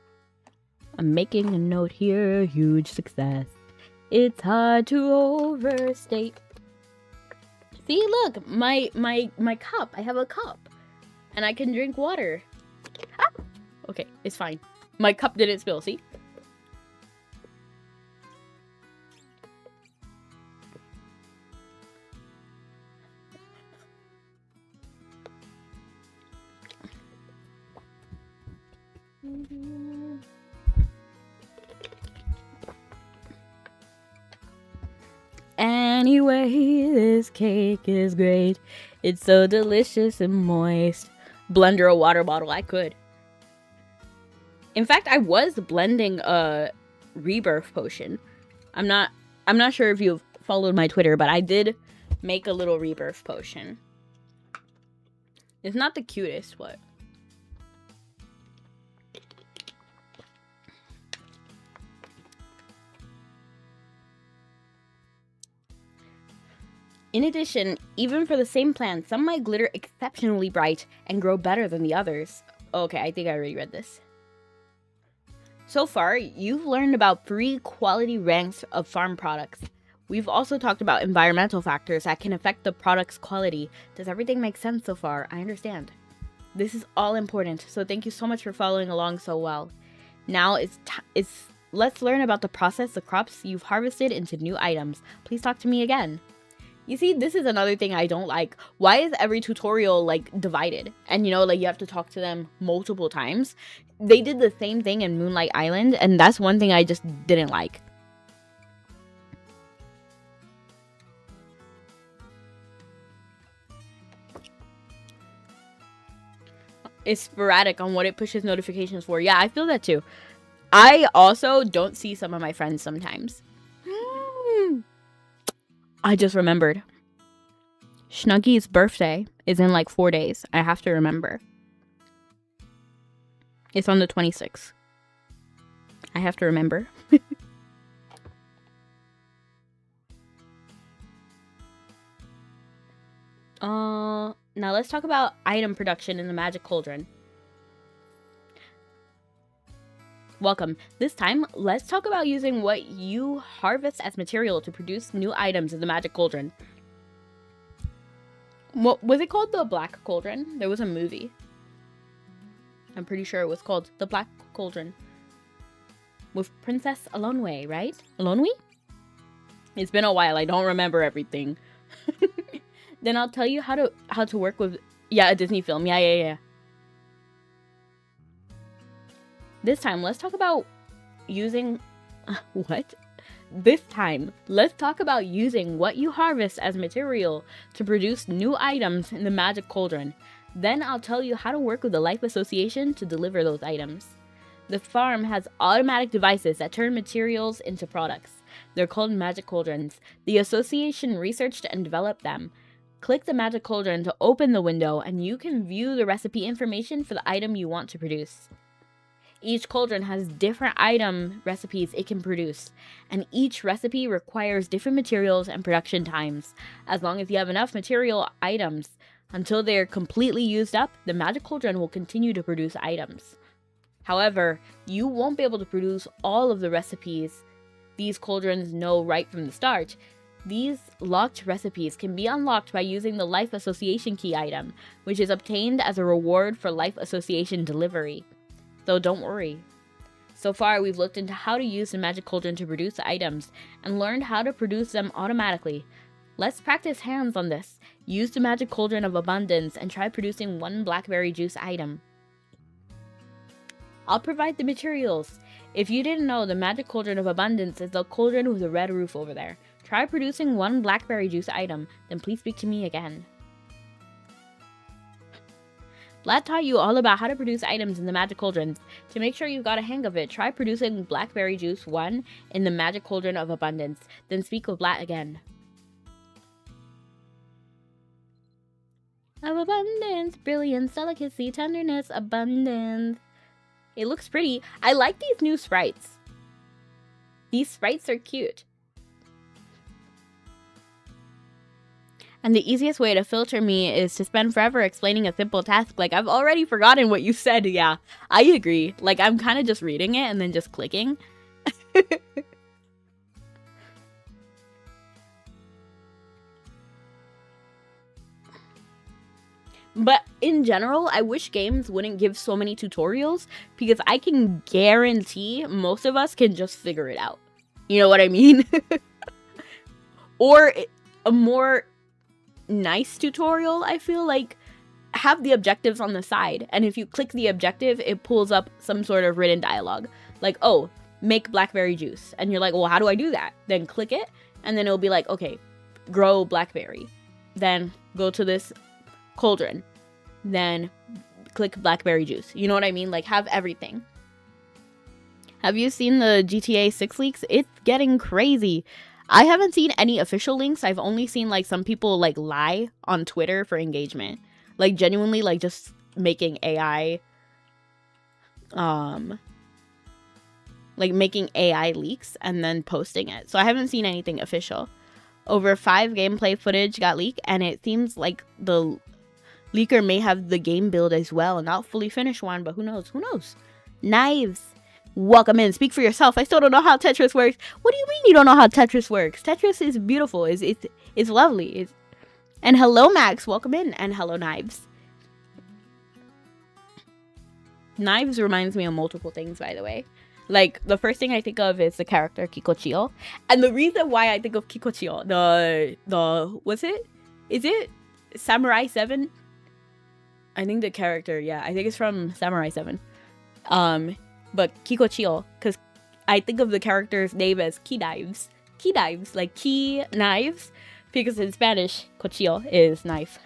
I'm making a note here. Huge success. It's hard to overstate. See, look, my cup. I have a cup, and I can drink water. Ah! Okay, it's fine. My cup didn't spill. See. Anyway, this cake is great. It's so delicious and moist. Blender a water bottle. I could. In fact, I was blending a rebirth potion. I'm not sure if you've followed my Twitter, but I did make a little rebirth potion. It's not the cutest, but in addition, even for the same plant, some might glitter exceptionally bright and grow better than the others. Okay, I think I already read this. So far, you've learned about 3 quality ranks of farm products. We've also talked about environmental factors that can affect the product's quality. Does everything make sense so far? I understand. This is all important, so thank you so much for following along so well. Now let's learn about the process the crops you've harvested into new items. Please talk to me again. You see, this is another thing I don't like. Why is every tutorial like divided? And you know, like you have to talk to them multiple times. They did the same thing in Moonlight Island, and that's one thing I just didn't like. It's sporadic on what it pushes notifications for. Yeah, I feel that too. I also don't see some of my friends sometimes. I just remembered. Snuggy's birthday is in like 4 days. I have to remember. It's on the 26th. I have to remember. Now let's talk about item production in the Magic Cauldron. Welcome. This time, let's talk about using what you harvest as material to produce new items in the Magic Cauldron. What was it called? The Black Cauldron? There was a movie. I'm pretty sure it was called The Black Cauldron. With Princess Alonwe, right? Alonwe? It's been a while. I don't remember everything. Then I'll tell you how to work with... Yeah, a Disney film. Yeah. This time, let's talk about using... What? This time, let's talk about using what you harvest as material to produce new items in the Magic Cauldron. Then I'll tell you how to work with the Life Association to deliver those items. The farm has automatic devices that turn materials into products. They're called Magic Cauldrons. The association researched and developed them. Click the Magic Cauldron to open the window and you can view the recipe information for the item you want to produce. Each cauldron has different item recipes it can produce, and each recipe requires different materials and production times. As long as you have enough material items until they are completely used up, the Magic Cauldron will continue to produce items. However, you won't be able to produce all of the recipes these cauldrons know right from the start. These locked recipes can be unlocked by using the Life Association key item, which is obtained as a reward for Life Association delivery. So don't worry. So far, we've looked into how to use the Magic Cauldron to produce items and learned how to produce them automatically. Let's practice hands on this. Use the Magic Cauldron of Abundance and try producing one blackberry juice item. I'll provide the materials. If you didn't know, the Magic Cauldron of Abundance is the cauldron with a red roof over there. Try producing one blackberry juice item, then please speak to me again. Vlad taught you all about how to produce items in the Magic Cauldrons. To make sure you've got a hang of it, try producing Blackberry Juice 1 in the Magic Cauldron of Abundance, then speak with Vlad again. Of abundance, brilliance, delicacy, tenderness, abundance. It looks pretty. I like these new sprites. These sprites are cute. And the easiest way to filter me is to spend forever explaining a simple task. Like, I've already forgotten what you said. Yeah, I agree. Like, I'm kind of just reading it and then just clicking. But in general, I wish games wouldn't give so many tutorials because I can guarantee most of us can just figure it out. You know what I mean? Or a more nice tutorial, I feel like, have the objectives on the side, and if you click the objective, it pulls up some sort of written dialogue like, oh, make blackberry juice, and you're like, well, how do I do that? Then click it, and then it'll be like, okay, grow blackberry, then go to this cauldron, then click blackberry juice. You know what I mean? Like, have everything. Have you seen the GTA 6 leaks? It's getting crazy. I haven't seen any official links. I've only seen, like, some people, like, lie on Twitter for engagement. Like, genuinely, like, just making AI, like, making AI leaks and then posting it. So I haven't seen anything official. Over 5 gameplay footage got leaked, and it seems like the leaker may have the game build as well. Not fully finished one, but who knows? Who knows? Knives. Welcome in. Speak for yourself. I still don't know how Tetris works. What do you mean you don't know how Tetris works? Tetris is beautiful. It's lovely. And hello, Max. Welcome in. And hello, Knives. Knives reminds me of multiple things, by the way. Like, the first thing I think of is the character Kikochio. And the reason why I think of Kikochio, what's it? Is it Samurai 7? I think the character, yeah. I think it's from Samurai 7. But Kikochio, because I think of the character's name as key knives. Key knives, like key knives, because in Spanish, cochillo is knife.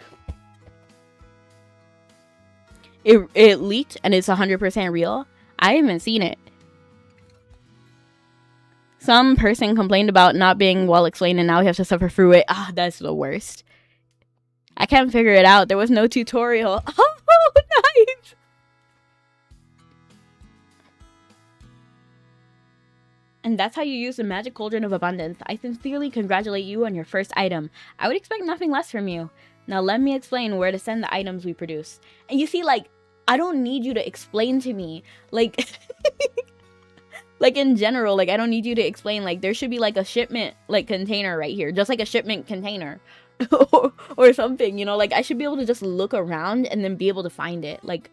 It leaked and it's 100% real. I haven't seen it. Some person complained about not being well explained and now we have to suffer through it. Ah, that's the worst. I can't figure it out. There was no tutorial. Oh, nice. And that's how you use the Magic Cauldron of Abundance. I sincerely congratulate you on your first item. I would expect nothing less from you. Now let me explain where to send the items we produce. And you see, like, I don't need you to explain to me. Like, like in general, like, I don't need you to explain. Like, there should be, like, a shipment, like, container right here. Just like a shipment container. or something, you know? Like, I should be able to just look around and then be able to find it. Like,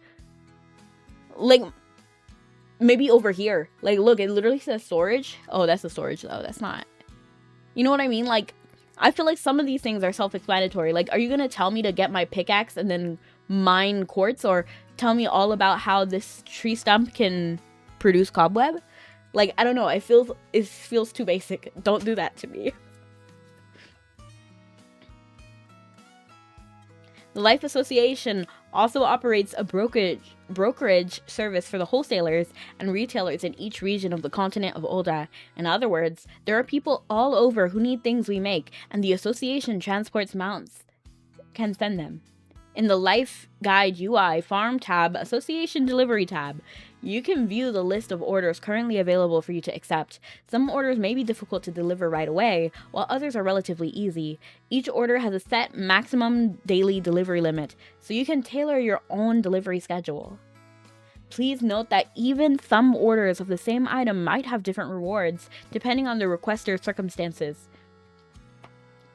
maybe over here. Like, look, it literally says storage. Oh, that's the storage, though. That's not. You know what I mean? Like, I feel like some of these things are self-explanatory. Like, are you going to tell me to get my pickaxe and then mine quartz? Or tell me all about how this tree stump can produce cobweb? Like, I don't know, it feels too basic. Don't do that to me. The Life Association also operates a brokerage service for the wholesalers and retailers in each region of the continent of Ulda. In other words, there are people all over who need things we make, and the association transports mounts can send them. In the Life Guide UI Farm tab, Association Delivery tab, you can view the list of orders currently available for you to accept. Some orders may be difficult to deliver right away, while others are relatively easy. Each order has a set maximum daily delivery limit, so you can tailor your own delivery schedule. Please note that even some orders of the same item might have different rewards, depending on the requester's circumstances.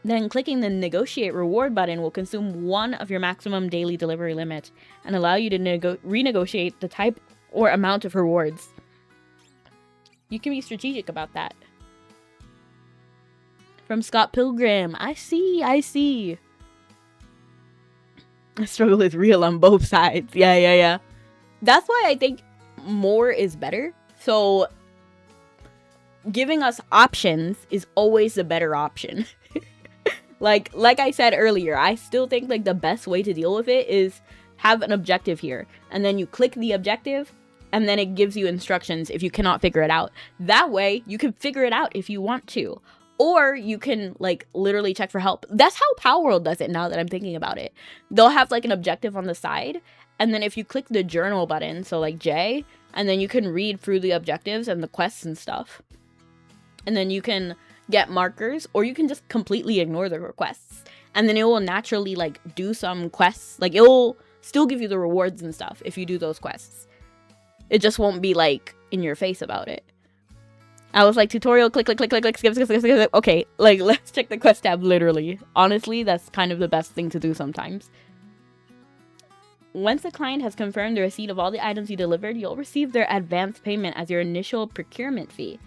Then clicking the Negotiate Reward button will consume one of your maximum daily delivery limit and allow you to renegotiate the type or amount of rewards. You can be strategic about that. From Scott Pilgrim, I see. The struggle is real on both sides. Yeah. That's why I think more is better. So giving us options is always the better option. Like I said earlier, I still think like the best way to deal with it is have an objective here. And then you click the objective and then it gives you instructions if you cannot figure it out. That way you can figure it out if you want to. Or you can like literally check for help. That's how Power World does it now that I'm thinking about it. They'll have like an objective on the side. And then if you click the journal button, so like J, and then you can read through the objectives and the quests and stuff. And then you can get markers, or you can just completely ignore the requests, and then it will naturally like do some quests. Like it will still give you the rewards and stuff if you do those quests. It just won't be like in your face about it. I was like, tutorial, click, skip. Okay, like let's check the quest tab. Literally, honestly, that's kind of the best thing to do sometimes. Once the client has confirmed the receipt of all the items you delivered, you'll receive their advance payment as your initial procurement fee.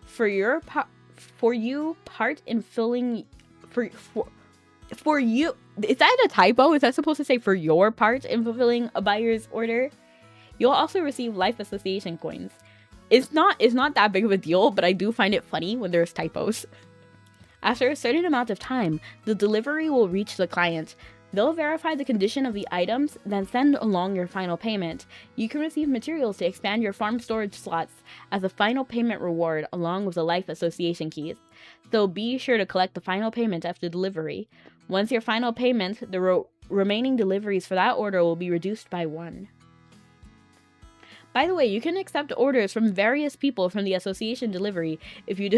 For you, is that a typo? Is that supposed to say for your part in fulfilling a buyer's order? You'll also receive Life Association coins. It's not that big of a deal, but I do find it funny when there's typos. After a certain amount of time, the delivery will reach the client. They'll verify the condition of the items, then send along your final payment. You can receive materials to expand your farm storage slots as a final payment reward along with the Life Association keys. So be sure to collect the final payment after delivery. Once your final payment, the remaining deliveries for that order will be reduced by 1. By the way, you can accept orders from various people from the association delivery. If you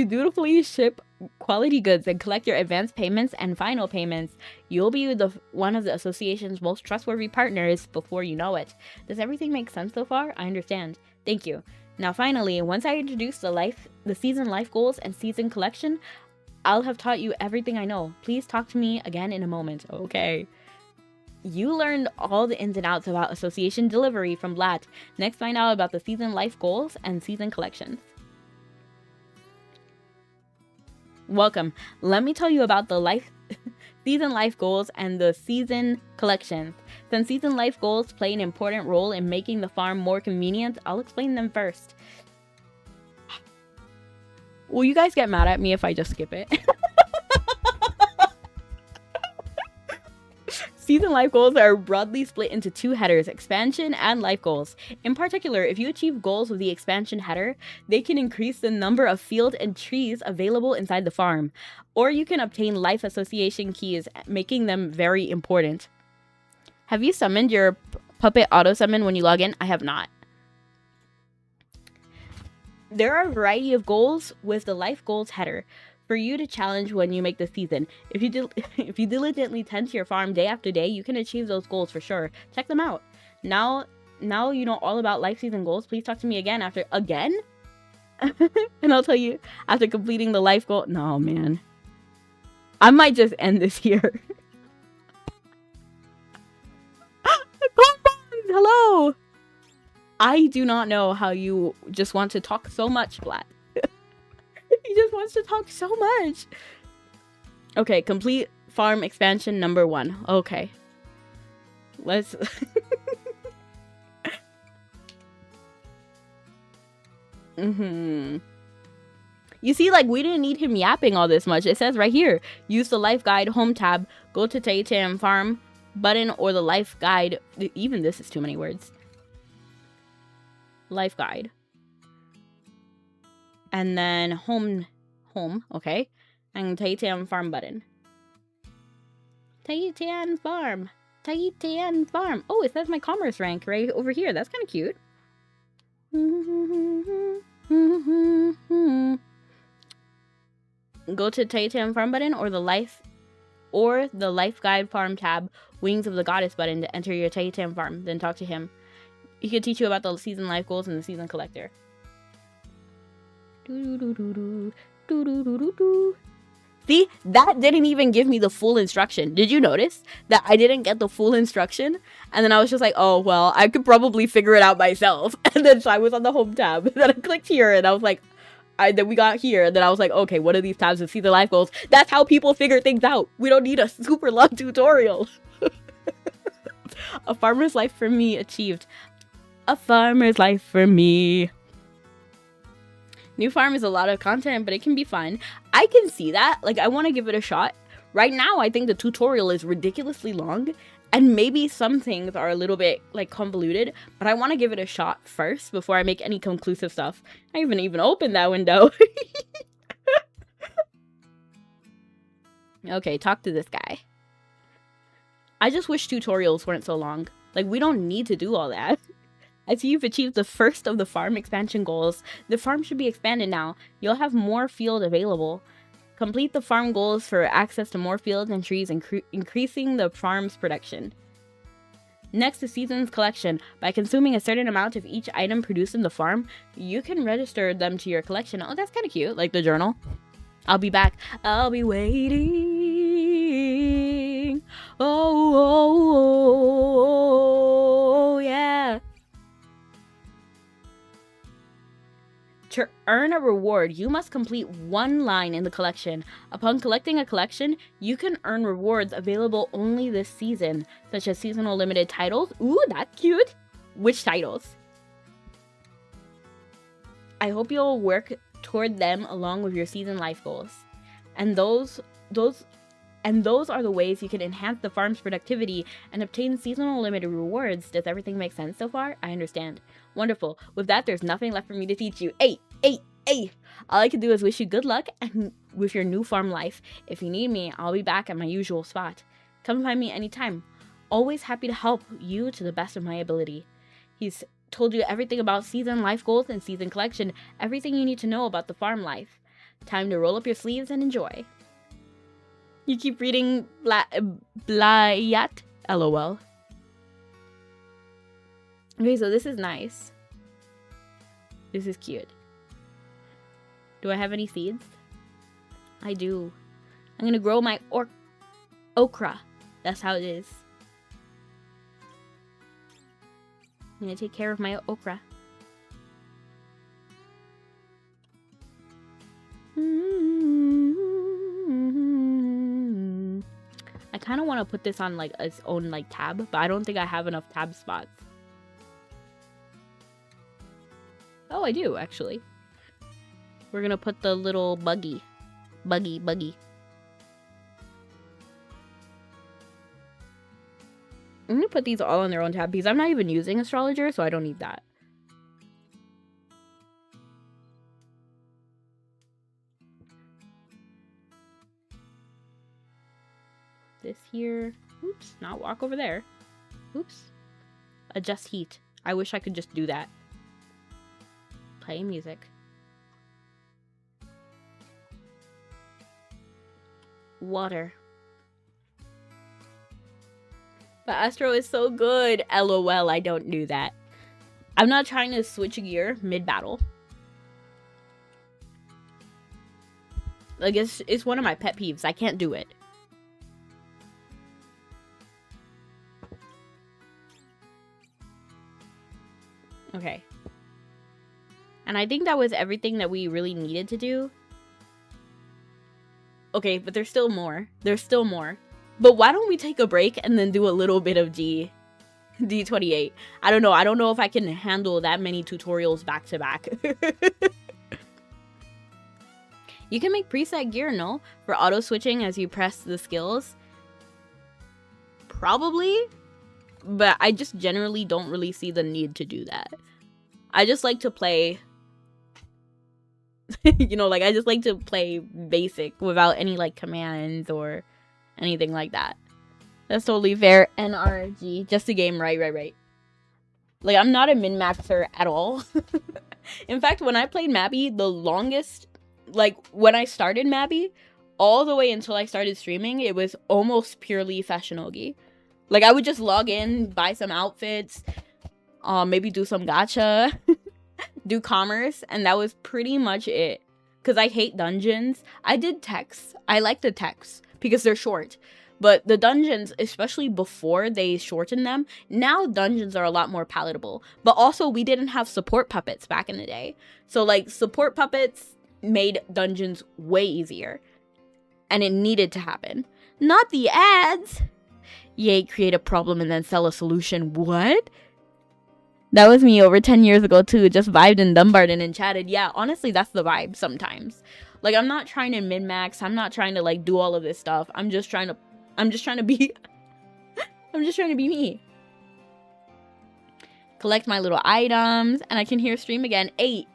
dutifully ship quality goods and collect your advance payments and final payments, you'll be one of the association's most trustworthy partners before you know it. Does everything make sense so far? I understand. Thank you. Now finally, once I introduce the season life goals and season collection, I'll have taught you everything I know. Please talk to me again in a moment. Okay. You learned all the ins and outs about association delivery from Blat. Next, find out about the season life goals and season collections. Welcome. Let me tell you about the season life goals and the season collections. Since season life goals play an important role in making the farm more convenient, I'll explain them first. Will you guys get mad at me if I just skip it? Season life goals are broadly split into 2 headers, expansion and life goals. In particular, if you achieve goals with the expansion header, they can increase the number of field and trees available inside the farm. Or you can obtain life association keys, making them very important. Have you summoned your puppet auto summon when you log in? I have not. There are a variety of goals with the life goals header for you to challenge when you make the season. If you diligently tend to your farm day after day, you can achieve those goals for sure. Check them out. Now you know all about life season goals. Please talk to me again after and I'll tell you after completing the life goal. No, man. I might just end this here. Hello. I do not know how you just want to talk so much, Vlad. He just wants to talk so much. Okay, complete farm expansion number 1. Okay. Let's... You see, like, we didn't need him yapping all this much. It says right here, use the life guide home tab, go to Taitan Farm button or the life guide. Even this is too many words. Life guide. And then home, okay. And Taitan Farm button. Taitan Farm. Taitan Farm. Oh, it says my commerce rank right over here. That's kind of cute. Go to Taitan Farm button or the life guide farm tab, Wings of the Goddess button to enter your Taitan Farm. Then talk to him. He can teach you about the season life goals and the season collector. See, that didn't even give me the full instruction. Did you notice that I didn't get the full instruction? And then I was just like, oh, well, I could probably figure it out myself. And then so I was on the home tab. And then I clicked here and I was like, then we got here. And then I was like, okay, what are these tabs to see the life goals? That's how people figure things out. We don't need a super long tutorial. A farmer's life for me achieved. A farmer's life for me. New farm is a lot of content, but it can be fun. I can see that. Like, I want to give it a shot. Right now, I think the tutorial is ridiculously long, and maybe some things are a little bit, like, convoluted, but I want to give it a shot first before I make any conclusive stuff. I haven't even opened that window. Okay, talk to this guy. I just wish tutorials weren't so long. Like, we don't need to do all that. I see you've achieved the first of the farm expansion goals. The farm should be expanded now. You'll have more field available. Complete the farm goals for access to more fields and trees, increasing the farm's production. Next is season's collection. By consuming a certain amount of each item produced in the farm, you can register them to your collection. Oh, that's kind of cute, like the journal. I'll be back. I'll be waiting. Oh, yeah. To earn a reward, you must complete one line in the collection. Upon collecting a collection, you can earn rewards available only this season, such as seasonal limited titles. Ooh, that's cute. Which titles? I hope you'll work toward them along with your season life goals. And those are the ways you can enhance the farm's productivity and obtain seasonal limited rewards. Does everything make sense so far? I understand. Wonderful. With that, there's nothing left for me to teach you. Hey! All I can do is wish you good luck and with your new farm life. If you need me, I'll be back at my usual spot. Come find me anytime. Always happy to help you to the best of my ability. He's told you everything about season life goals and season collection. Everything you need to know about the farm life. Time to roll up your sleeves and enjoy. You keep reading Blayat? LOL. Okay, so this is nice. This is cute. Do I have any seeds? I do. I'm gonna grow my okra. That's how it is. I'm gonna take care of my okra. I kind of want to put this on like its own like tab, but I don't think I have enough tab spots. Oh, I do actually. We're gonna put the little buggy. I'm gonna put these all on their own tab because I'm not even using Astrologer, so I don't need that. This here. Oops, not walk over there. Oops. Adjust heat. I wish I could just do that. Play music. Water. But Astro is so good. LOL, I don't do that. I'm not trying to switch gear mid-battle. Like, it's one of my pet peeves. I can't do it. Okay. And I think that was everything that we really needed to do. Okay, but there's still more. There's still more. But why don't we take a break and then do a little bit of G? D28. I don't know. I don't know if I can handle that many tutorials back to back. You can make preset gear, no? For auto switching as you press the skills. Probably. But I just generally don't really see the need to do that. I just like to play... you know, like, I just like to play basic without any, like, commands or anything like that. That's totally fair. NRG. Just a game, right. Like, I'm not a min-maxer at all. In fact, when I played Mabi, the longest... Like, when I started Mabi, all the way until I started streaming, it was almost purely Fashionogi. Like, I would just log in, buy some outfits, maybe do some gacha, do commerce, and that was pretty much it. Because I hate dungeons. I did texts. I like the texts because they're short. But the dungeons, especially before they shortened them, now dungeons are a lot more palatable. But also, we didn't have support puppets back in the day. So, like, support puppets made dungeons way easier. And it needed to happen. Not the ads! Yay, create a problem and then sell a solution. What? That was me over 10 years ago too. Just vibed and dumbarded and chatted. Yeah, honestly, that's the vibe sometimes. Like, I'm not trying to min-max. I'm not trying to, like, do all of this stuff. I'm just trying to be... I'm just trying to be me. Collect my little items. And I can hear stream again. Hey.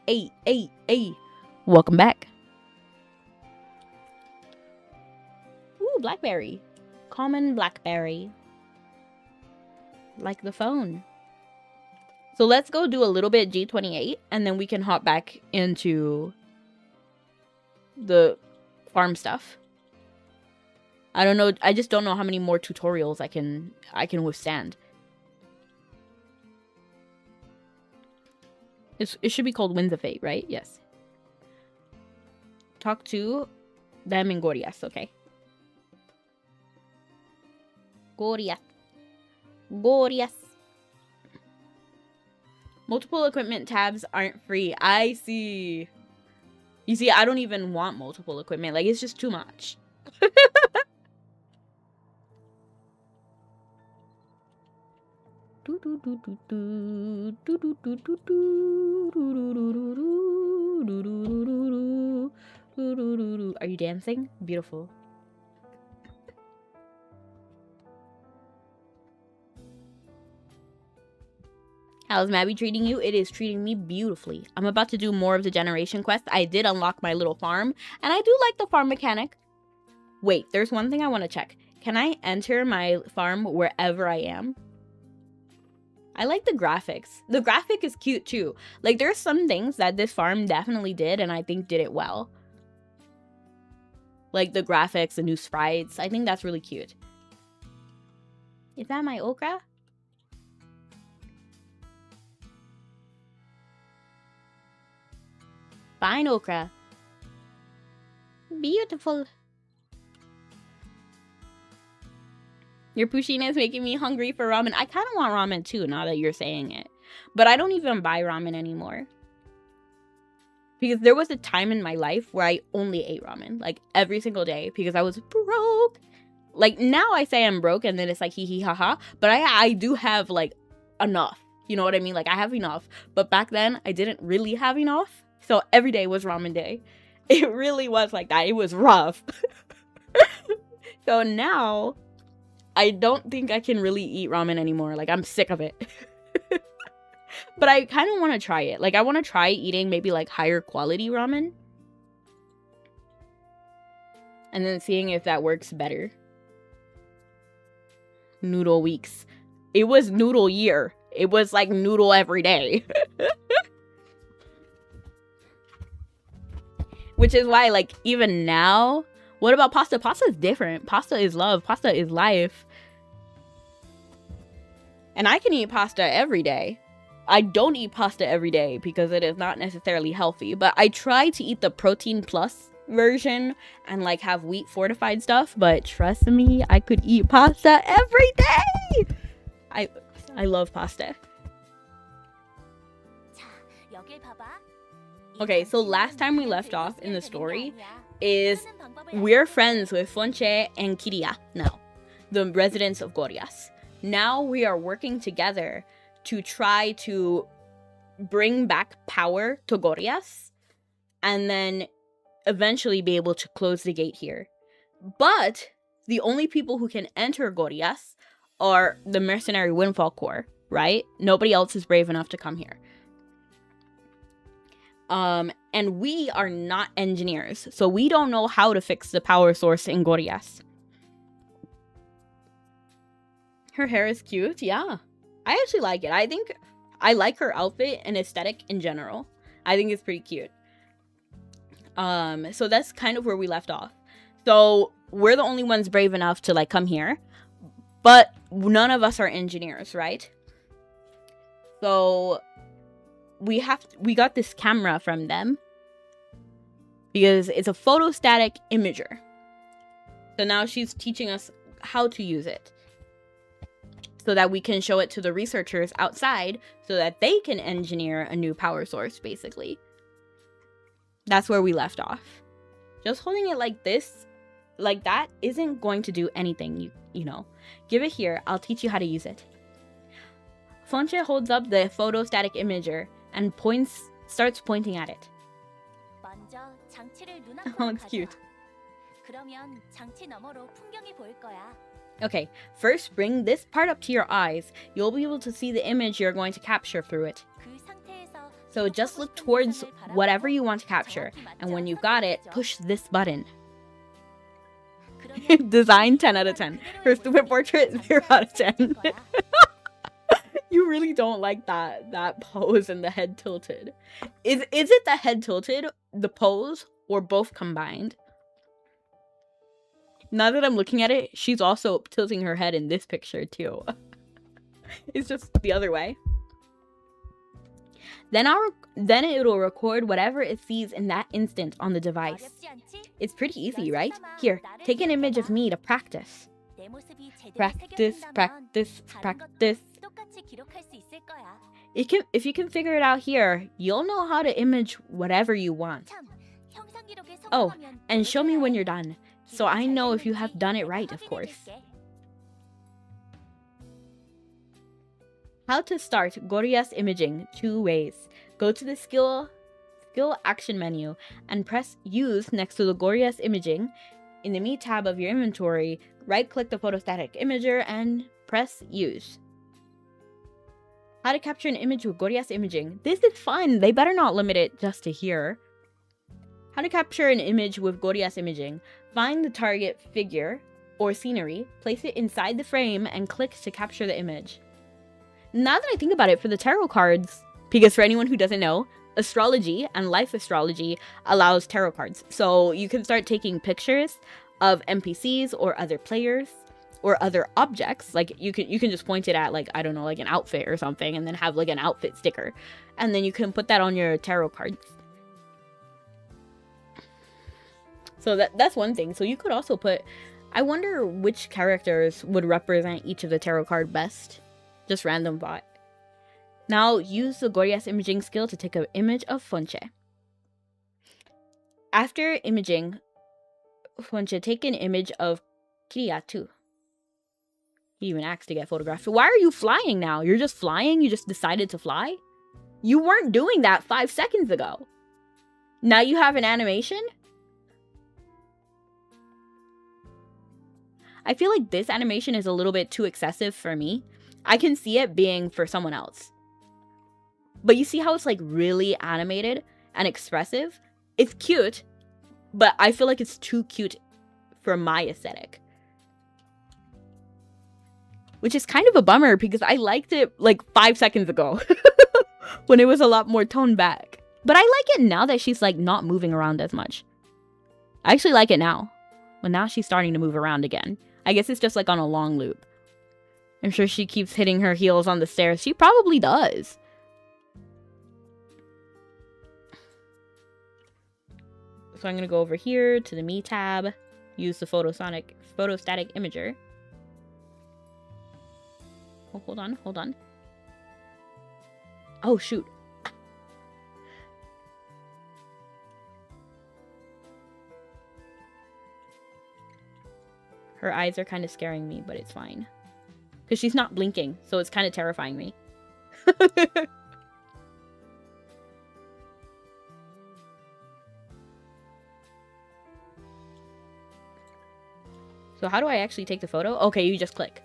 Welcome back. Ooh, Blackberry. Common Blackberry. Like the phone. So let's go do a little bit G28. And then we can hop back into the farm stuff. I don't know. I just don't know how many more tutorials I can withstand. It should be called Winds of Fate, right? Yes. Talk to them in Gorias, okay. Gorias. Multiple equipment tabs aren't free. I see. You see, I don't even want multiple equipment. Like, it's just too much. Are you dancing? Beautiful. How's Mabi treating you? It is treating me beautifully. I'm about to do more of the generation quest. I did unlock my little farm, and I do like the farm mechanic. Wait, there's one thing I want to check. Can I enter my farm wherever I am? I like the graphics. The graphic is cute too. Like, there's some things that this farm definitely did, and I think did it well. Like the graphics, the new sprites. I think that's really cute. Is that my okra? Fine okra. Beautiful. Your Pushina is making me hungry for ramen. I kind of want ramen too, now that you're saying it. But I don't even buy ramen anymore. Because there was a time in my life where I only ate ramen. Like, every single day. Because I was broke. Like, now I say I'm broke and then it's like hee hee ha ha. But I do have, like, enough. You know what I mean? Like, I have enough. But back then, I didn't really have enough. So every day was ramen day. It really was like that. It was rough. So now, I don't think I can really eat ramen anymore. Like, I'm sick of it. But I kind of want to try it. Like, I want to try eating maybe, like, higher quality ramen. And then seeing if that works better. Noodle weeks. It was noodle year. It was, like, noodle every day. Which is why, like, even now... What about pasta? Pasta is different. Pasta is love. Pasta is life. And I can eat pasta every day. I don't eat pasta every day because it is not necessarily healthy. But I try to eat the protein plus version and, like, have wheat fortified stuff. But trust me, I could eat pasta every day. I love pasta. Okay, so last time we left off in the story is we're friends with Fonche and Kiria now, the residents of Gorias. Now we are working together to try to bring back power to Gorgias and then eventually be able to close the gate here. But the only people who can enter Gorgias are the mercenary Windfall Corps, right? Nobody else is brave enough to come here. And we are not engineers, so we don't know how to fix the power source in Gorgias. Her hair is cute, yeah. I actually like it. I think I like her outfit and aesthetic in general. I think it's pretty cute. So that's kind of where we left off. So we're the only ones brave enough to like come here, but none of us are engineers, right? So we got this camera from them because it's a photostatic imager. So now she's teaching us how to use it so that we can show it to the researchers outside so that they can engineer a new power source, basically. That's where we left off. Just holding it like this, like that, isn't going to do anything, you know. Give it here, I'll teach you how to use it. Fonche holds up the photostatic imager and starts pointing at it. Oh, it's cute. Okay, first bring this part up to your eyes. You'll be able to see the image you're going to capture through it. So just look towards whatever you want to capture, and when you've got it, push this button. Design 10 out of 10. Her stupid portrait 0 out of 10. You really don't like that pose and the head tilted. Is it the head tilted, the pose, or both combined? Now that I'm looking at it, she's also tilting her head in this picture too. It's just the other way. Then it'll record whatever it sees in that instant on the device. It's pretty easy, right? Here, take an image of me to practice. Practice, practice, practice. If you can figure it out here, you'll know how to image whatever you want. Oh, and show me when you're done, so I know if you have done it right, of course. How to start Gorgias imaging 2 ways. Go to the skill action menu and press use next to the Gorgias imaging. In the Me tab of your inventory, right-click the photostatic imager and press use. How to capture an image with Gorgias imaging. This is fun. They better not limit it just to here. How to capture an image with Gorgias imaging. Find the target figure or scenery, place it inside the frame, and click to capture the image. Now that I think about it, for the tarot cards, because for anyone who doesn't know, astrology and life astrology allows tarot cards. So you can start taking pictures of NPCs or other players or other objects. Like you can just point it at, like, I don't know, like an outfit or something, and then have like an outfit sticker. And then you can put that on your tarot cards. So that's one thing. So you could also put, I wonder which characters would represent each of the tarot card best. Just random thought. Now use the Gorgias imaging skill to take an image of Fonche. After imaging Fonche, take an image of Kiria too. He even asked to get photographed. Why are you flying now? You're just flying? You just decided to fly? You weren't doing that 5 seconds ago. Now you have an animation? I feel like this animation is a little bit too excessive for me. I can see it being for someone else. But you see how it's like really animated and expressive? It's cute, but I feel like it's too cute for my aesthetic. Which is kind of a bummer because I liked it like 5 seconds ago when it was a lot more toned back. But I like it now that she's like not moving around as much. I actually like it now. But now she's starting to move around again. I guess it's just like on a long loop. I'm sure she keeps hitting her heels on the stairs. She probably does. So I'm going to go over here to the Me tab. Use the photostatic imager. Oh, hold on. Oh, shoot. Her eyes are kind of scaring me, but it's fine. Because she's not blinking, so it's kind of terrifying me. So how do I actually take the photo? Okay, you just click.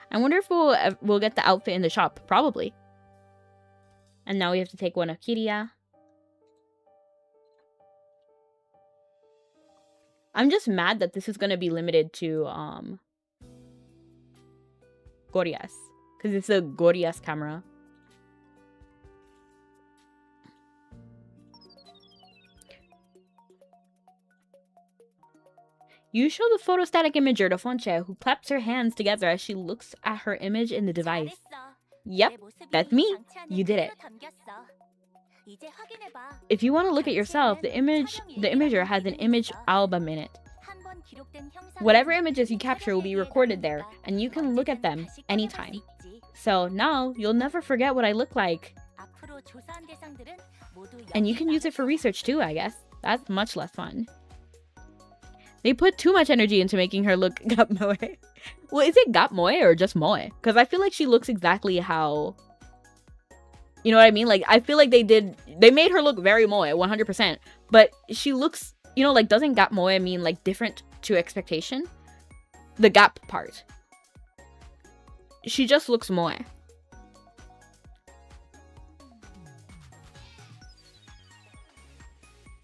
I wonder if we'll get the outfit in the shop. Probably. And now we have to take one of Kiriya. I'm just mad that this is going to be limited to Goryeas. Because it's a Goryeas camera. You show the photostatic imager to Fonche, who claps her hands together as she looks at her image in the device. Yep, that's me. You did it. If you want to look at yourself, the imager has an image album in it. Whatever images you capture will be recorded there, and you can look at them anytime. So now, you'll never forget what I look like. And you can use it for research too, I guess. That's much less fun. They put too much energy into making her look gatmoe. Well, is it gatmoe or just moe? Because I feel like she looks exactly how... You know what I mean? Like, I feel like they made her look very moe, 100%. But she looks, you know, like, doesn't gatmoe mean, like, different to expectation? The gap part. She just looks moe.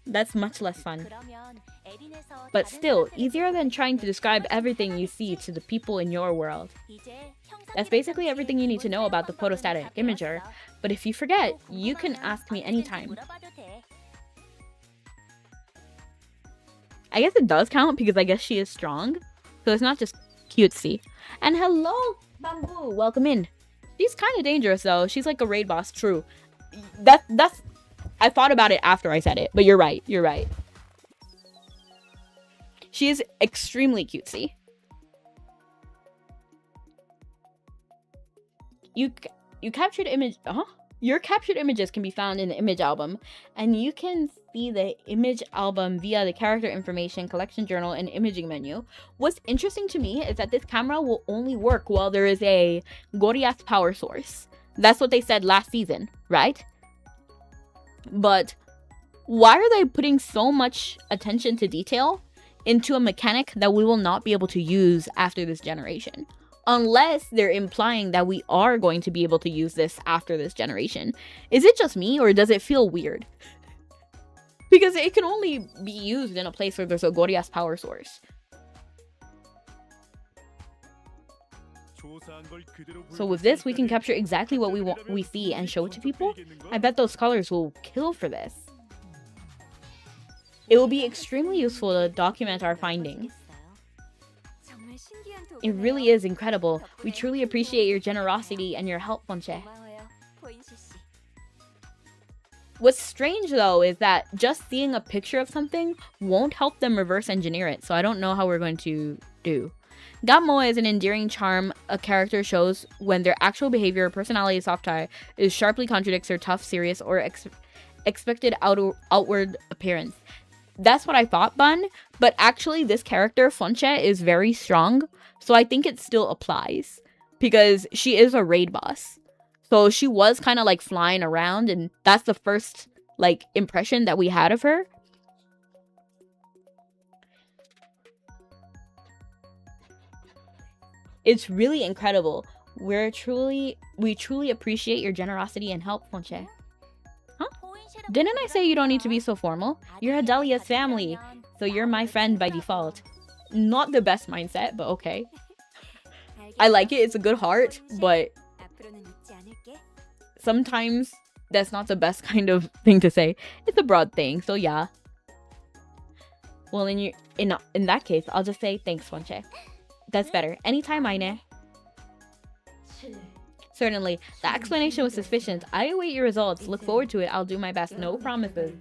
That's much less fun. But still, easier than trying to describe everything you see to the people in your world. That's basically everything you need to know about the photostatic imager, but if you forget, you can ask me anytime. I guess it does count because I guess she is strong, so it's not just cutesy. And hello, Bamboo, welcome in. She's kind of dangerous though. She's like a raid boss, true. That's I thought about it after I said it, but you're right, you're right. She is extremely cutesy. You captured image. Your captured images can be found in the image album, and you can see the image album via the character information, collection journal, and imaging menu. What's interesting to me is that this camera will only work while there is a Goryeas power source. That's what they said last season, right? But why are they putting so much attention to detail into a mechanic that we will not be able to use after this generation? Unless they're implying that we are going to be able to use this after this generation. Is it just me, or does it feel weird? Because it can only be used in a place where there's a Goryeas power source. So with this, we can capture exactly what we see and show it to people. I bet those scholars will kill for this. It will be extremely useful to document our findings. It really is incredible. We truly appreciate your generosity and your help, Fonche. What's strange though is that just seeing a picture of something won't help them reverse engineer it, so I don't know how we're going to do. Gatmoe is an endearing charm a character shows when their actual behavior or personality software is sharply contradicts their tough, serious, or expected outward appearance. That's what I thought, Bun, but actually this character, Fonche, is very strong, so I think it still applies, because she is a raid boss. So she was kind of like flying around, and that's the first like impression that we had of her. It's really incredible. We truly appreciate your generosity and help, Fonche. Huh? Didn't I say you don't need to be so formal? You're Adelia's family, so you're my friend by default. Not the best mindset, but okay. I like it, it's a good heart, but sometimes that's not the best kind of thing to say. It's a broad thing, so yeah. Well, in that case, I'll just say thanks, Fonche. That's better. Anytime, Aine. Certainly. The explanation was sufficient. I await your results. Look forward to it. I'll do my best. No promises.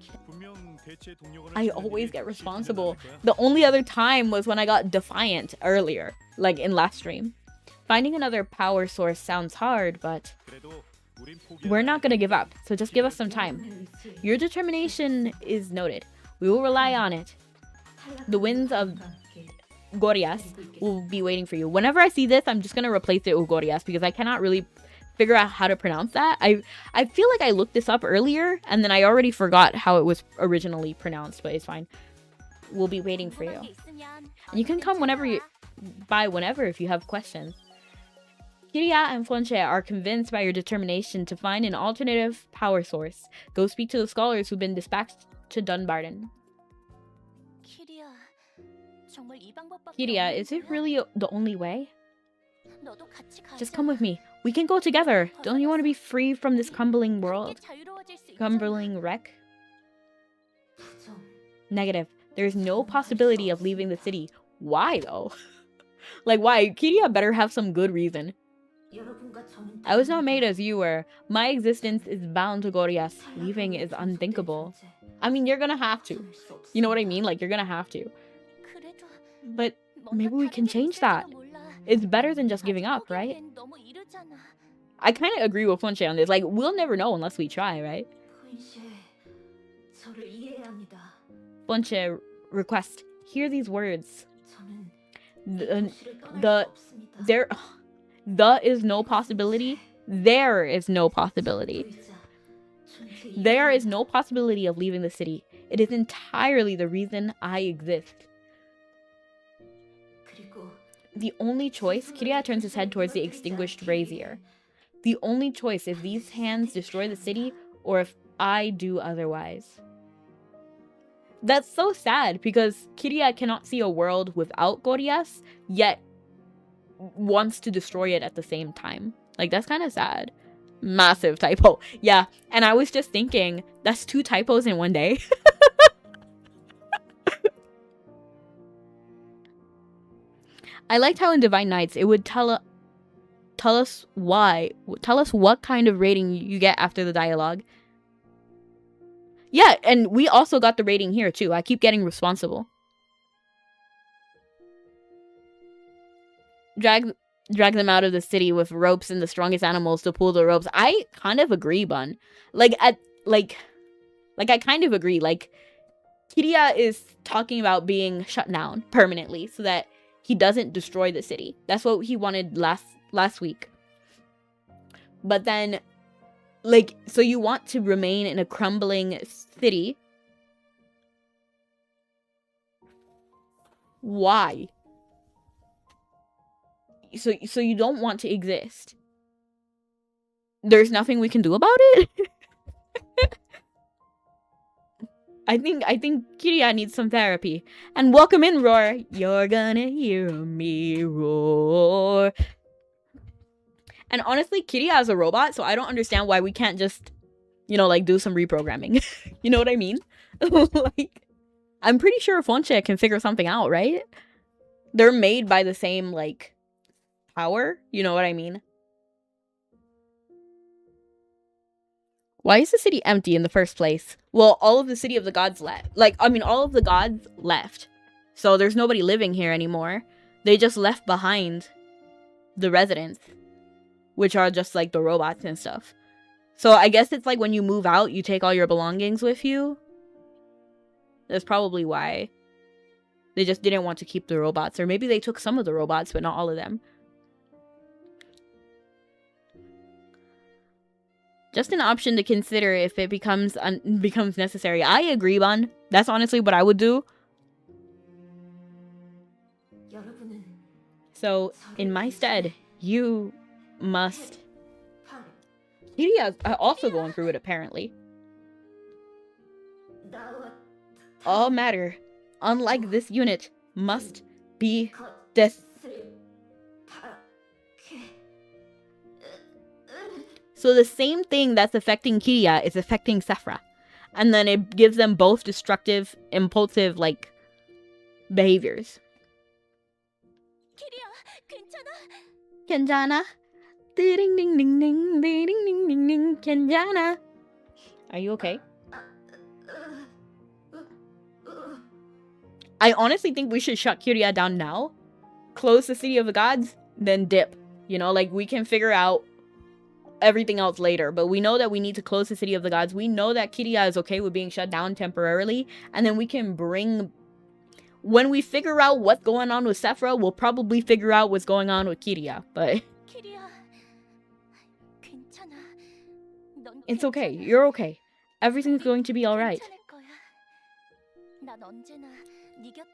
I always get responsible. The only other time was when I got defiant earlier, like in last stream. Finding another power source sounds hard, but we're not gonna give up, so just give us some time. Your determination is noted. We will rely on it. The winds of Gorias will be waiting for you. Whenever I see this, I'm just gonna replace it with Gorias because I cannot really figure out how to pronounce that. I feel like I looked this up earlier and then I already forgot how it was originally pronounced, but it's fine. We'll be waiting for you. And you can come whenever if you have questions. Kiria and Fonche are convinced by your determination to find an alternative power source. Go speak to the scholars who've been dispatched to Dunbarton. Kiria, is it really the only way? Just come with me. We can go together. Don't you want to be free from this crumbling world? Crumbling wreck? Negative. There is no possibility of leaving the city. Why, though? Like, why? Kiria better have some good reason. I was not made as you were. My existence is bound to Gorias. Leaving is unthinkable. I mean, you're gonna have to. You know what I mean? Like, you're gonna have to. But maybe we can change that. It's better than just giving up, right? I kind of agree with Fonche on this. Like, we'll never know unless we try, right? Fonche request, hear these words. There is no possibility. There is no possibility. There is no possibility of leaving the city. It is entirely the reason I exist. The only choice, Kiria turns his head towards the extinguished brazier. The only choice if these hands destroy the city or if I do otherwise. That's so sad because Kiria cannot see a world without Gorias, yet wants to destroy it at the same time. Like, that's kind of sad. Massive typo. Yeah, and I was just thinking, that's 2 typos in one day. I liked how in Divine Knights it would tell us what kind of rating you get after the dialogue. Yeah, and we also got the rating here too. I keep getting responsible. Drag them out of the city with ropes and the strongest animals to pull the ropes. I kind of agree, Bun. I kind of agree. Like, Kiria is talking about being shut down permanently so that he doesn't destroy the city. That's what he wanted last week. But then, like, so you want to remain in a crumbling city. Why? So you don't want to exist. There's nothing we can do about it? I think Kiria needs some therapy. And welcome in, Roar. You're gonna hear me roar. And honestly, Kiria is a robot, so I don't understand why we can't just, like, do some reprogramming. You know what I mean? Like, I'm pretty sure Fonche can figure something out, right? They're made by the same, like, power. You know what I mean? Why is the city empty in the first place? Well, all of the city of the gods left. All of the gods left. So there's nobody living here anymore. They just left behind the residents, which are just, like, the robots and stuff. So I guess it's like when you move out, you take all your belongings with you. That's probably why. They just didn't want to keep the robots. Or maybe they took some of the robots, but not all of them. Just an option to consider if it becomes necessary. I agree, Bun. That's honestly what I would do. So, in my stead, you must... Kiria's also going through it, apparently. All matter, unlike this unit, must be death. So the same thing that's affecting Kiria is affecting Seafra. And then it gives them both destructive, impulsive, like, behaviors. Kenjana. Ding ding ding ding ding ding ding ding. Kenjana. Are you okay? I honestly think we should shut Kiria down now. Close the City of the Gods, then dip. Like, we can figure out everything else later, but we know that we need to close the City of the Gods. We know that Kiria is okay with being shut down temporarily, and then we can bring When we figure out what's going on with Seafra, we'll probably figure out what's going on with Kiria, but it's okay. You're okay. Everything's going to be alright.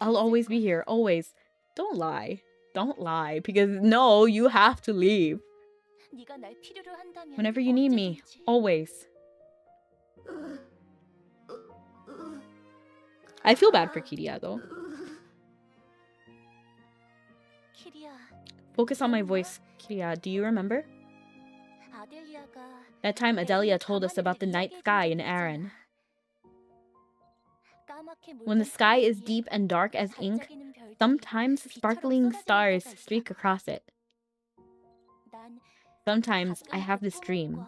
I'll always be here. Always. Don't lie. Don't lie. Because no, you have to leave. Whenever you need me. Always. I feel bad for Kiria though. Focus on my voice, Kiria. Do you remember? That time Adelia told us about the night sky in Aaron. When the sky is deep and dark as ink, sometimes sparkling stars streak across it. Sometimes I have this dream.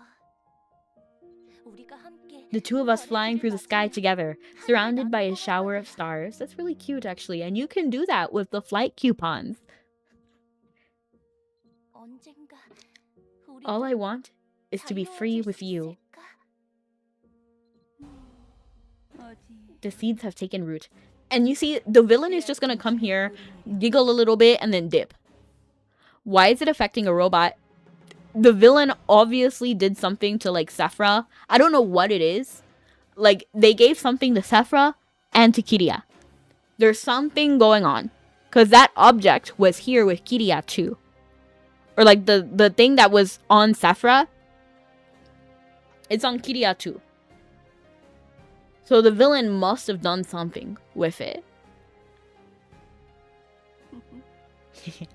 The two of us flying through the sky together, surrounded by a shower of stars. That's really cute, actually. And you can do that with the flight coupons. All I want is to be free with you. The seeds have taken root. And you see, the villain is just gonna come here, giggle a little bit, and then dip. Why is it affecting a robot? The villain obviously did something to, like, Seafra. I don't know what it is. Like, they gave something to Seafra and to Kiria. There's something going on. Because that object was here with Kiria too. Or, like, the thing that was on Seafra, it's on Kiria too. So the villain must have done something with it.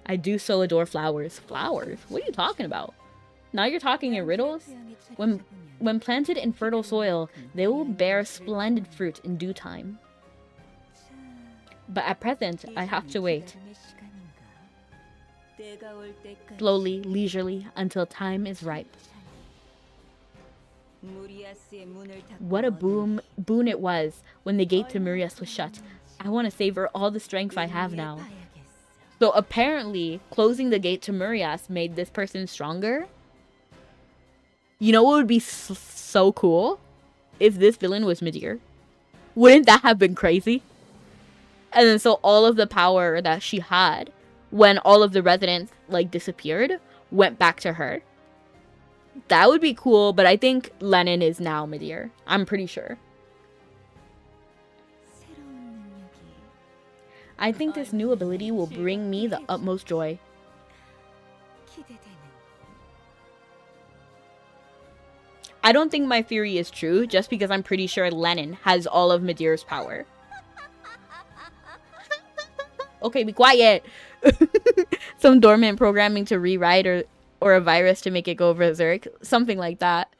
I do so adore flowers. Flowers? What are you talking about? Now you're talking in riddles? When planted in fertile soil, they will bear splendid fruit in due time. But at present, I have to wait. Slowly, leisurely, until time is ripe. What a boon it was when the gate to Murias was shut. I want to savor all the strength I have now. So apparently, closing the gate to Murias made this person stronger. You know what would be so cool? If this villain was Midir. Wouldn't that have been crazy? And then so all of the power that she had, when all of the residents, like, disappeared, went back to her. That would be cool, but I think Lennon is now Midir. I'm pretty sure. I think this new ability will bring me the utmost joy. I don't think my theory is true, just because I'm pretty sure Lennon has all of Midir's power. Okay, be quiet! Some dormant programming to rewrite or a virus to make it go berserk. Something like that.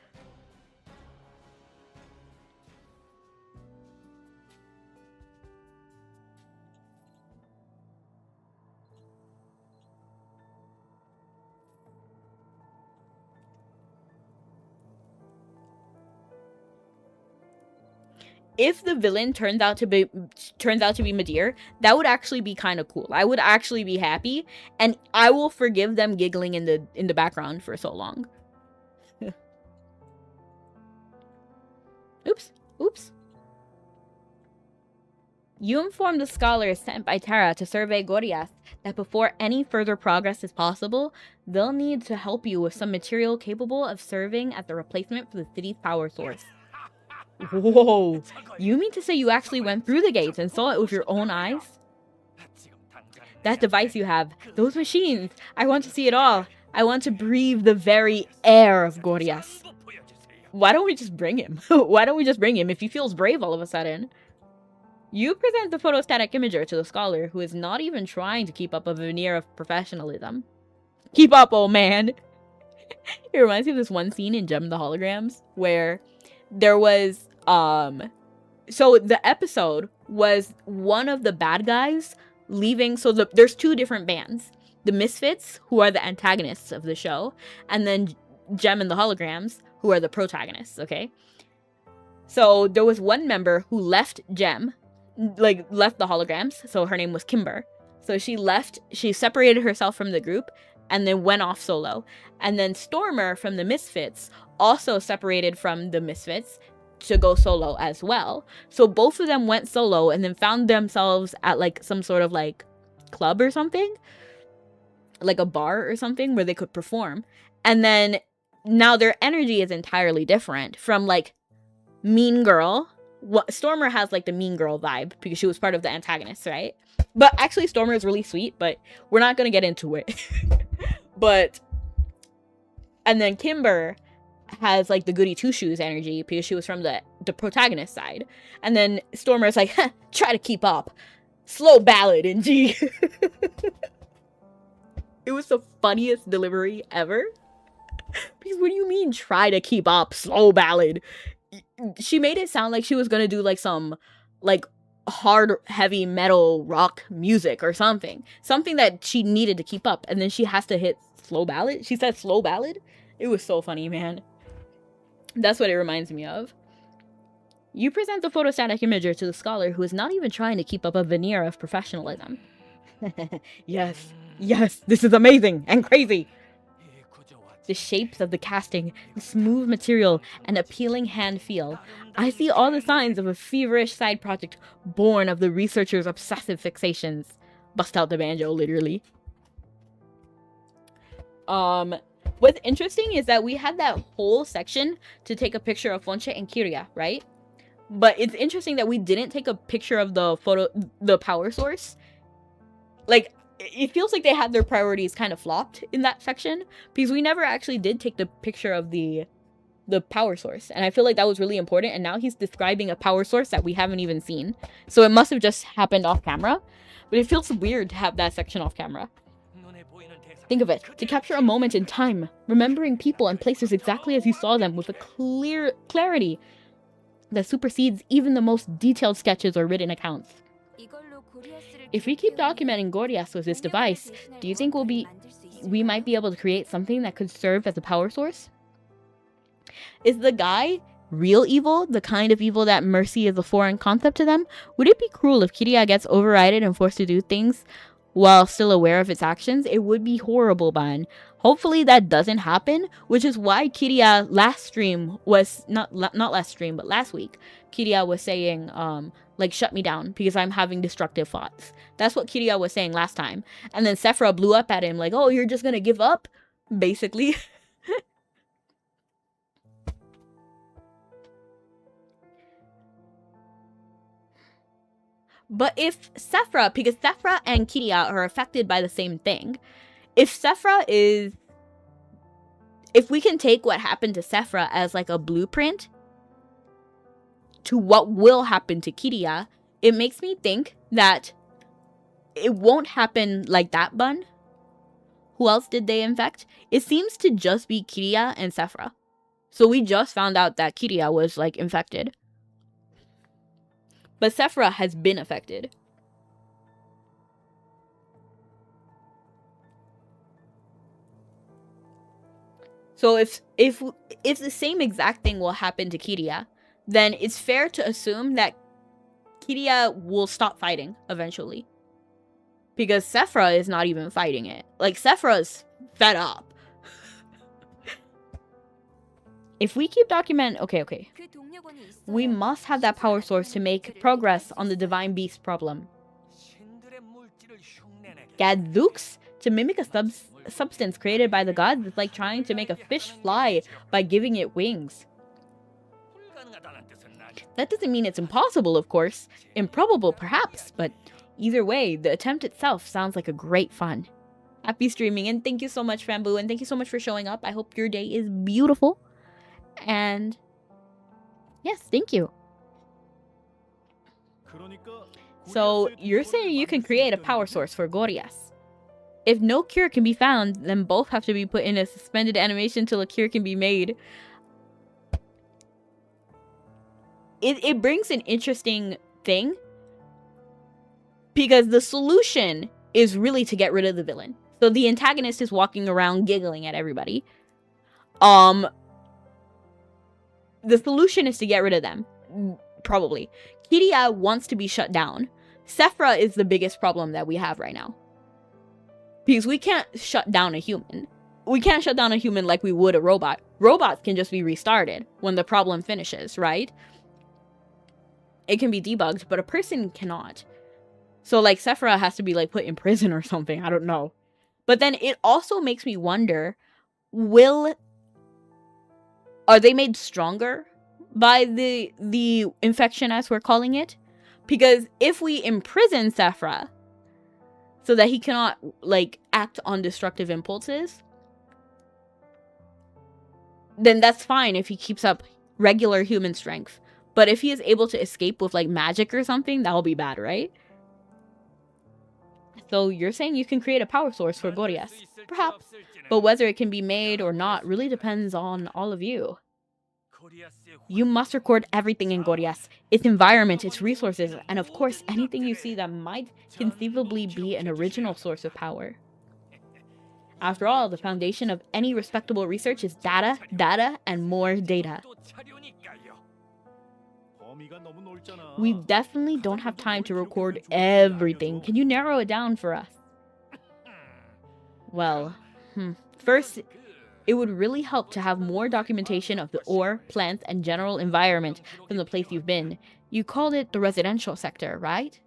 If the villain turns out to be Midir, that would actually be kind of cool. I would actually be happy, and I will forgive them giggling in the background for so long. Oops. You inform the scholars sent by Terra to survey Goriath that before any further progress is possible, they'll need to help you with some material capable of serving as the replacement for the city's power source. Whoa, you mean to say you actually went through the gates and saw it with your own eyes? That device you have, those machines, I want to see it all. I want to breathe the very air of Goriath. Why don't we just bring him? Why don't we just bring him if he feels brave all of a sudden? You present the photostatic imager to the scholar who is not even trying to keep up a veneer of professionalism. Keep up, old man! It reminds me of this one scene in Gem the Holograms where there was, so the episode was one of the bad guys leaving, so there's two different bands. The Misfits, who are the antagonists of the show, and then Gem and the Holograms, who are the protagonists, okay? So there was one member who left Gem, like, left the Holograms, so her name was Kimber. So she separated herself from the group, and then went off solo. And then Stormer from the Misfits also separated from the Misfits to go solo as well. So both of them went solo and then found themselves at like some sort of like club or something, like a bar or something where they could perform. And then now their energy is entirely different from like mean girl. Stormer has like the mean girl vibe because she was part of the antagonists, right? But actually Stormer is really sweet, but we're not gonna get into it. But and then Kimber has like the goody two shoes energy because she was from the protagonist side. And then Stormer is like, try to keep up, slow ballad in G. It was the funniest delivery ever. Because what do you mean try to keep up, slow ballad? She made it sound like she was gonna do like some like hard heavy metal rock music or something that she needed to keep up, and then she has to hit slow ballad. She said slow ballad. It was so funny, man. That's what it reminds me of. You present the photostatic imager to the scholar who is not even trying to keep up a veneer of professionalism. Yes, this is amazing and crazy. The shapes of the casting, the smooth material, and appealing hand feel. I see all the signs of a feverish side project born of the researcher's obsessive fixations. Bust out the banjo, literally. What's interesting is that we had that whole section to take a picture of Fonche and Kiria, right? But it's interesting that we didn't take a picture of the power source. Like, it feels like they had their priorities kind of flopped in that section because we never actually did take the picture of the power source, and I feel like that was really important. And now he's describing a power source that we haven't even seen, so it must have just happened off camera, but it feels weird to have that section off camera. Think of it, to capture a moment in time, remembering people and places exactly as you saw them with a clarity that supersedes even the most detailed sketches or written accounts. If we keep documenting Gordias with this device, do you think we might be able to create something that could serve as a power source? Is the guy real evil, the kind of evil that mercy is a foreign concept to them? Would it be cruel if Kiria gets overridden and forced to do things while still aware of its actions? It would be horrible, Ban. Hopefully that doesn't happen, which is why Kiria last stream was, not last stream, but last week, Kiria was saying, like, shut me down because I'm having destructive thoughts. That's what Kiria was saying last time. And then Seafra blew up at him like, oh, you're just gonna give up? Basically. But if Seafra, because Seafra and Kiria are affected by the same thing, if we can take what happened to Seafra as like a blueprint to what will happen to Kiria, it makes me think that it won't happen like that, Bun. Who else did they infect? It seems to just be Kiria and Seafra. So we just found out that Kiria was like infected. But Seafra has been affected. So if the same exact thing will happen to Kiria, then it's fair to assume that Kiria will stop fighting eventually. Because Seafra is not even fighting it. Like, Seafra's fed up. If we keep documenting... Okay. We must have that power source to make progress on the Divine Beast problem. Gadzooks? To mimic a substance created by the gods is like trying to make a fish fly by giving it wings. That doesn't mean it's impossible, of course. Improbable, perhaps, but either way, the attempt itself sounds like a great fun. Happy streaming, and thank you so much, Fambu, and thank you so much for showing up. I hope your day is beautiful. And yes, thank you. So, you're saying you can create a power source for Gordias. If no cure can be found, then both have to be put in a suspended animation till a cure can be made. It brings an interesting thing. Because the solution is really to get rid of the villain. So the antagonist is walking around giggling at everybody. The solution is to get rid of them. Probably. Kiria wants to be shut down. Seafra is the biggest problem that we have right now. Because we can't shut down a human. we can't shut down a human like we would a robot. Robots can just be restarted when the problem finishes, right? It can be debugged, but a person cannot. So like Seafra has to be like put in prison or something. I don't know. But then it also makes me wonder, are they made stronger by the infection, as we're calling it? Because if we imprison Seafra so that he cannot like act on destructive impulses, then that's fine if he keeps up regular human strength. But if he is able to escape with like magic or something, that'll be bad, right? So you're saying you can create a power source for Gorya's? Perhaps. But whether it can be made or not really depends on all of you. You must record everything in Gorya's, its environment, its resources, and of course anything you see that might conceivably be an original source of power. After all, the foundation of any respectable research is data, data, and more data. We definitely don't have time to record everything. Can you narrow it down for us? Well, first, it would really help to have more documentation of the ore, plants, and general environment from the place you've been. You called it the residential sector, right?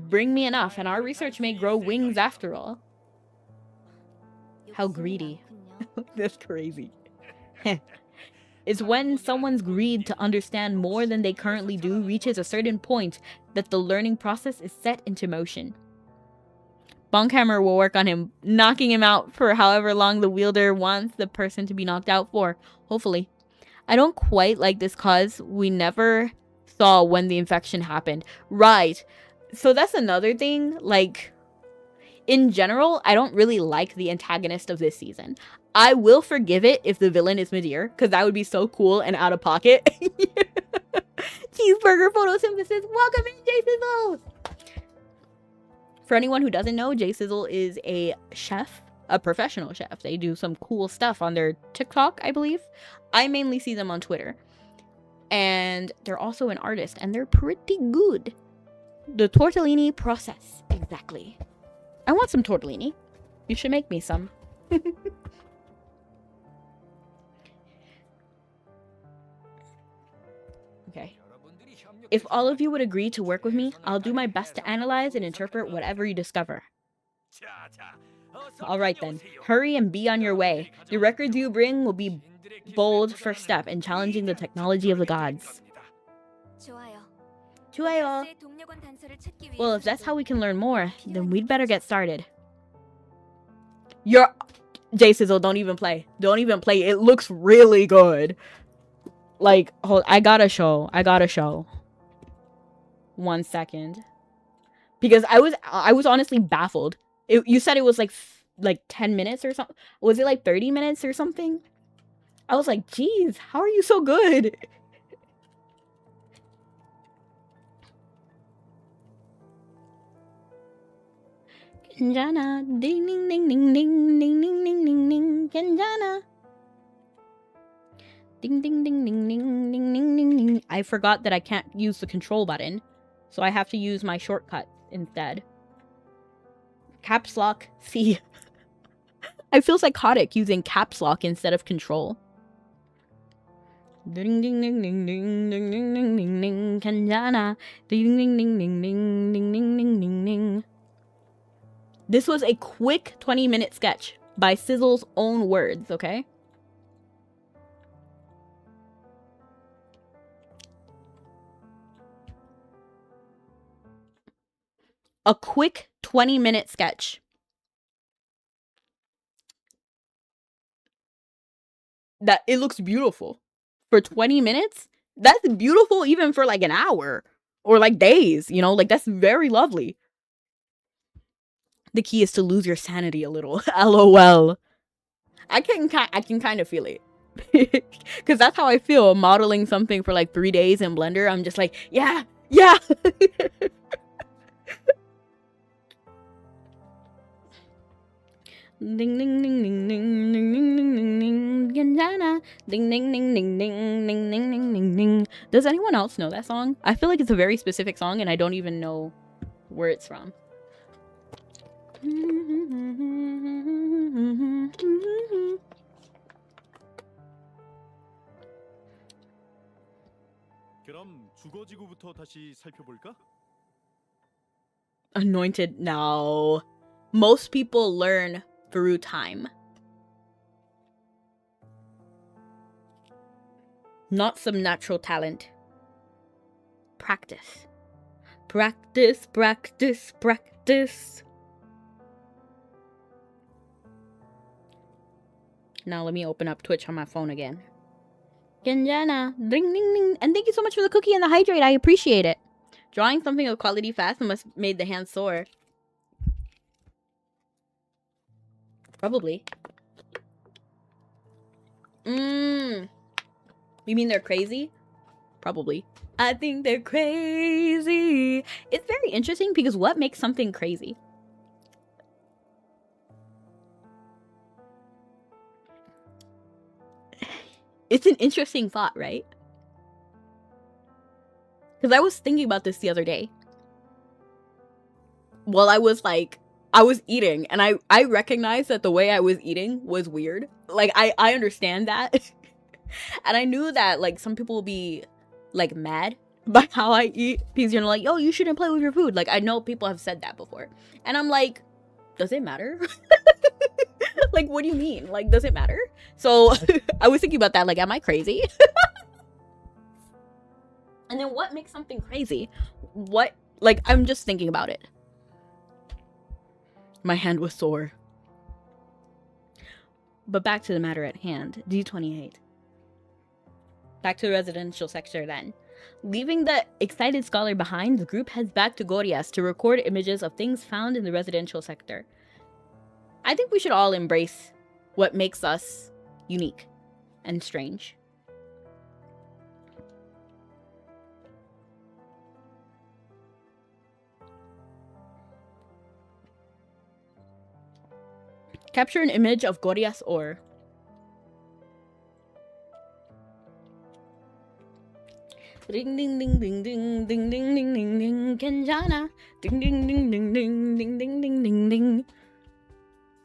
Bring me enough, and our research may grow wings after all. How greedy. That's crazy. It's when someone's greed to understand more than they currently do reaches a certain point that the learning process is set into motion. Bonkhammer will work on him, knocking him out for however long the wielder wants the person to be knocked out for, hopefully. I don't quite like this cause we never saw when the infection happened. Right. So that's another thing, like, in general, I don't really like the antagonist of this season. I will forgive it if the villain is Midir, because that would be so cool and out of pocket. Cheeseburger photosynthesis, welcome in, J Sizzle! For anyone who doesn't know, J Sizzle is a chef, a professional chef. They do some cool stuff on their TikTok, I believe. I mainly see them on Twitter. And they're also an artist, and they're pretty good. The tortellini process, exactly. I want some tortellini. You should make me some. Okay. If all of you would agree to work with me, I'll do my best to analyze and interpret whatever you discover. Alright then, hurry and be on your way. The records you bring will be bold first step in challenging the technology of the gods. 좋아요. Well, if that's how we can learn more, then we'd better get started. J Sizzle, don't even play. Don't even play. It looks really good. Like, hold, I gotta show. 1 second. Because I was honestly baffled. You said it was like 10 minutes or something. Was it like 30 minutes or something? I was like, geez, how are you so good? Kenjana, ding ding ding ding ding ding ding ding ding ding, Kenjana. Ding ding ding ding ding ding ding ding ding. I forgot that I can't use the control button, so I have to use my shortcut instead. Caps lock C. I feel psychotic using caps lock instead of control. Ding ding ding ding ding ding ding ding ding ding, Kenjana. Ding ding ding ding ding ding ding ding ding ding. This was a quick 20-minute sketch by Sizzle's own words, okay? A quick 20-minute sketch. That it looks beautiful. For 20 minutes? That's beautiful even for like an hour. Or like days, you know? Like that's very lovely. The key is to lose your sanity a little. LOL. I can kind of feel it. Because that's how I feel modeling something for like 3 days in Blender. I'm just like, yeah. Ding ding ding ding ding ding ding ding ding ding, Kenjana. Ding ding ding ding ding ding ding ding ding ding. Does anyone else know that song? I feel like it's a very specific song and I don't even know where it's from. 그럼 주거지구부터 다시 살펴볼까? Anointed. No. Most people learn through time. Not some natural talent. Practice. Practice, practice, practice. Now let me open up Twitch on my phone again. Kenjana. Ding, ding, ding. And thank you so much for the cookie and the hydrate. I appreciate it. Drawing something of quality fast must have made the hand sore. Probably. You mean they're crazy? Probably. I think they're crazy. It's very interesting because what makes something crazy? It's an interesting thought, right? Because I was thinking about this the other day. While I was eating, and I recognized that the way I was eating was weird. Like, I understand that. And I knew that, like, some people will be, like, mad by how I eat. Because you're like, yo, you shouldn't play with your food. Like, I know people have said that before. And I'm like, does it matter? Like, what do you mean? Like, does it matter? So, I was thinking about that. Like, am I crazy? And then what makes something crazy? What? Like, I'm just thinking about it. My hand was sore. But back to the matter at hand. D28. Back to the residential sector then. Leaving the excited scholar behind, the group heads back to Gorias to record images of things found in the residential sector. I think we should all embrace what makes us unique and strange. Capture an image of Gorias ore. Ding ding ding ding ding ding ding ding ding ding Kenjana. Ding ding ding ding ding ding ding ding ding ding.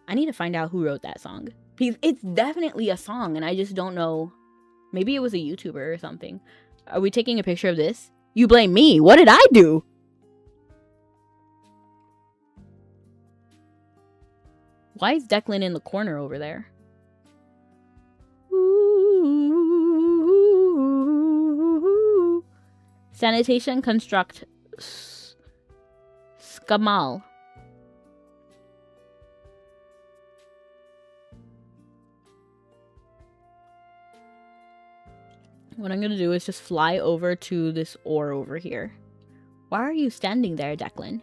I need to find out who wrote that song. Because it's definitely a song and I just don't know. Maybe it was a YouTuber or something. Are we taking a picture of this? You blame me. What did I do? Why is Declan in the corner over there? Ooh. Sanitation construct Skamal. What I'm gonna do is just fly over to this ore over here. Why are you standing there, Declan?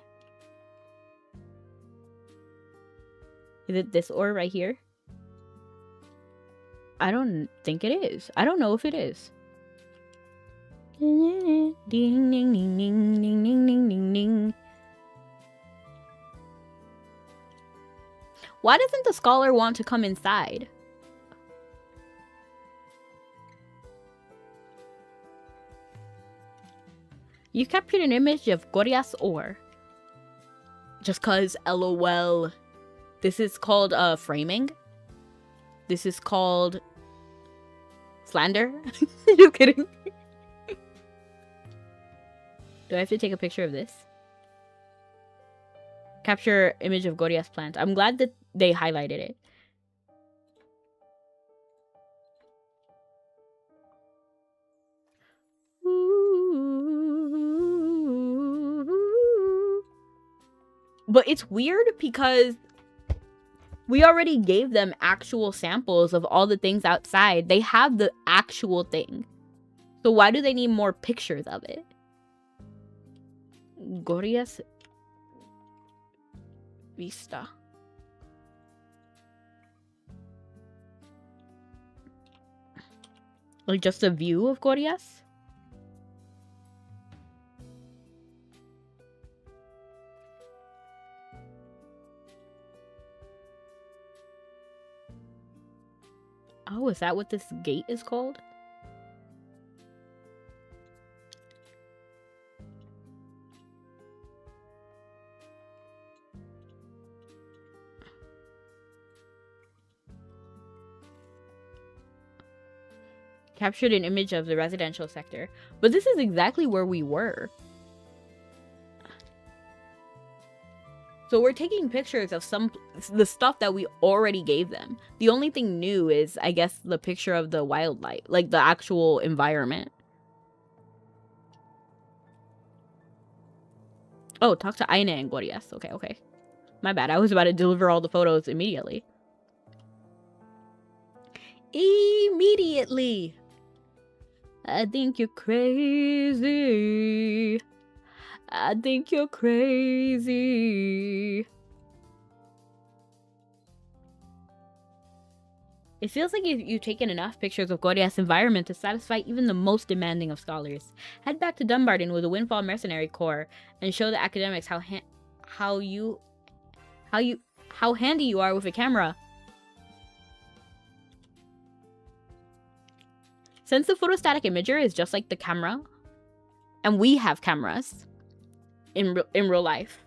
Is it this ore right here? I don't think it is. I don't know if it is. Ding ding ding ding ding ding ding ding ding. Why doesn't the scholar want to come inside? You captured an image of Gorias ore. Just cause LOL. This is called framing. This is called slander. You kidding? Do I have to take a picture of this? Capture image of Gorias plant. I'm glad that they highlighted it. But it's weird because we already gave them actual samples of all the things outside. They have the actual thing. So why do they need more pictures of it? Gorias Vista. Like just a view of Gorias? Oh, is that what this gate is called? captured an image of the residential sector. But this is exactly where we were. So we're taking pictures of the stuff that we already gave them. The only thing new is, I guess, the picture of the wildlife, like the actual environment. Oh, talk to Aine and Gorias. Okay, okay. My bad. I was about to deliver all the photos immediately. Immediately! I think you're crazy. I think you're crazy. It feels like you've taken enough pictures of Gorias' environment to satisfy even the most demanding of scholars. Head back to Dumbarton with the Windfall Mercenary Corps and show the academics how handy you are with a camera. Since the photostatic imager is just like the camera, and we have cameras in real life,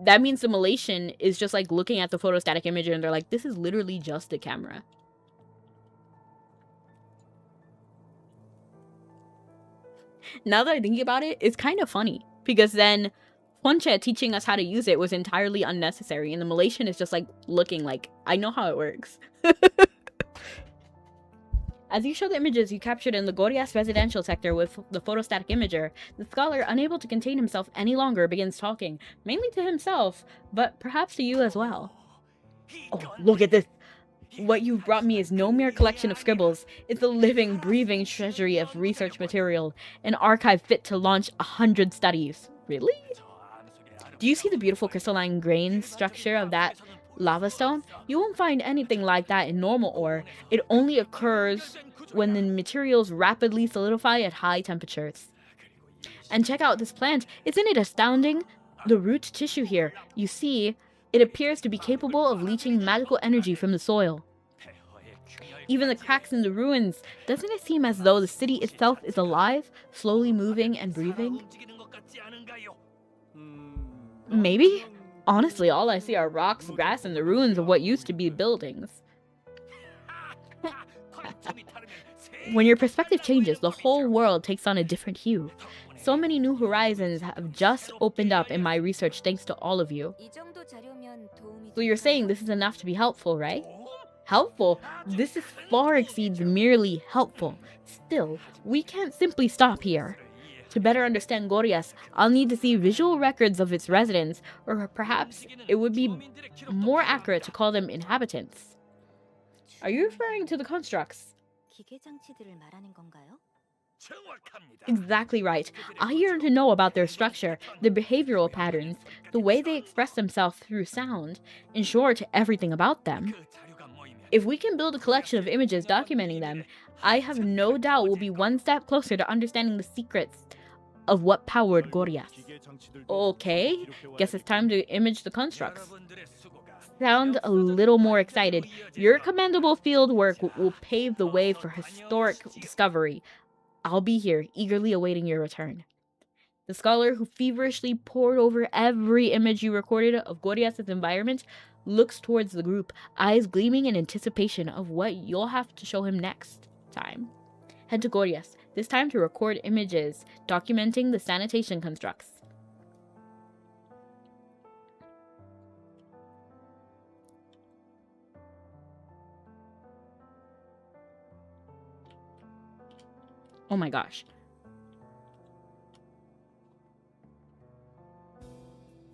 that means simulation is just like looking at the photostatic imager and they're like, this is literally just a camera. Now that I think about it, it's kind of funny because then Ponche teaching us how to use it was entirely unnecessary and the simulation is just like looking like, I know how it works. As you show the images you captured in the Gorias residential sector with the photostatic imager, the scholar, unable to contain himself any longer, begins talking, mainly to himself, but perhaps to you as well. Oh, look at this! What you've brought me is no mere collection of scribbles. It's a living, breathing treasury of research material, an archive fit to launch 100 studies. Really? Do you see the beautiful crystalline grain structure of that lava stone? You won't find anything like that in normal ore. It only occurs when the materials rapidly solidify at high temperatures. And check out this plant. Isn't it astounding? The root tissue here, you see, it appears to be capable of leaching magical energy from the soil. Even the cracks in the ruins, doesn't it seem as though the city itself is alive, slowly moving and breathing? Maybe? Honestly, all I see are rocks, grass, and the ruins of what used to be buildings. When your perspective changes, the whole world takes on a different hue. So many new horizons have just opened up in my research thanks to all of you. So you're saying this is enough to be helpful, right? Helpful? This is far exceeds merely helpful. Still, we can't simply stop here. To better understand Gorias, I'll need to see visual records of its residents, or perhaps it would be more accurate to call them inhabitants. Are you referring to the constructs? Exactly right. I yearn to know about their structure, their behavioral patterns, the way they express themselves through sound, in short, everything about them. If we can build a collection of images documenting them, I have no doubt we'll be one step closer to understanding the secrets of what powered Gorias. Okay, guess it's time to image the constructs. Sound a little more excited. Your commendable field work will pave the way for historic discovery. I'll be here, eagerly awaiting your return. The scholar who feverishly pored over every image you recorded of Gorias' environment looks towards the group, eyes gleaming in anticipation of what you'll have to show him next time. Head to Gorias, this time to record images documenting the sanitation constructs. Oh my gosh.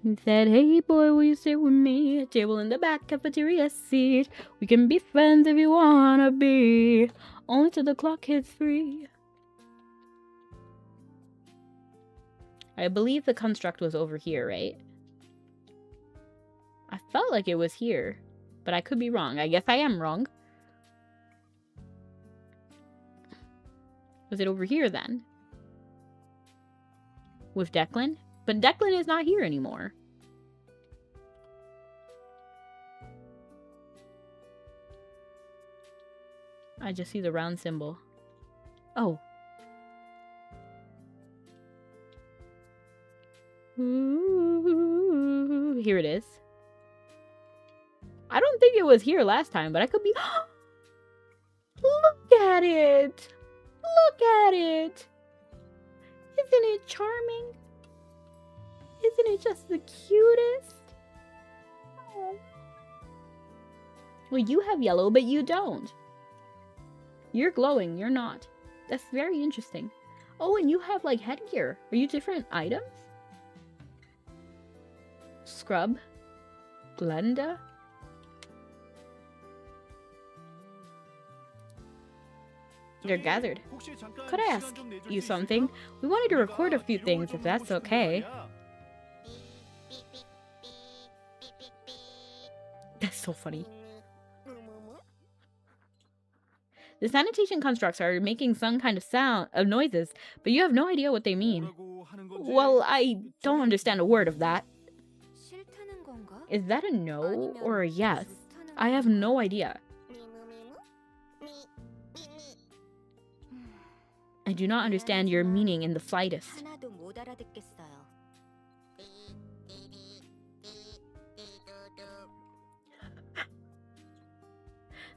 He said, hey boy, will you sit with me? A table in the back, cafeteria seat. We can be friends if you wanna be. Only till the clock hits 3. I believe the construct was over here, right? I felt like it was here, but I could be wrong. I guess I am wrong. Was it over here then? With Declan? But Declan is not here anymore. I just see the round symbol. Oh. Ooh, here it is. I don't think it was here last time, but I could be... Look at it! Look at it! Isn't it charming? Isn't it just the cutest? Oh. Well, you have yellow, but you don't. You're glowing, you're not. That's very interesting. Oh, and you have like headgear. Are you different items? Scrub. Glenda. They're gathered. Could I ask you something? We wanted to record a few things, if that's okay. That's so funny. The sanitation constructs are making some kind of noises, but you have no idea what they mean. Well, I don't understand a word of that. Is that a no or a yes? I have no idea. I do not understand your meaning in the slightest.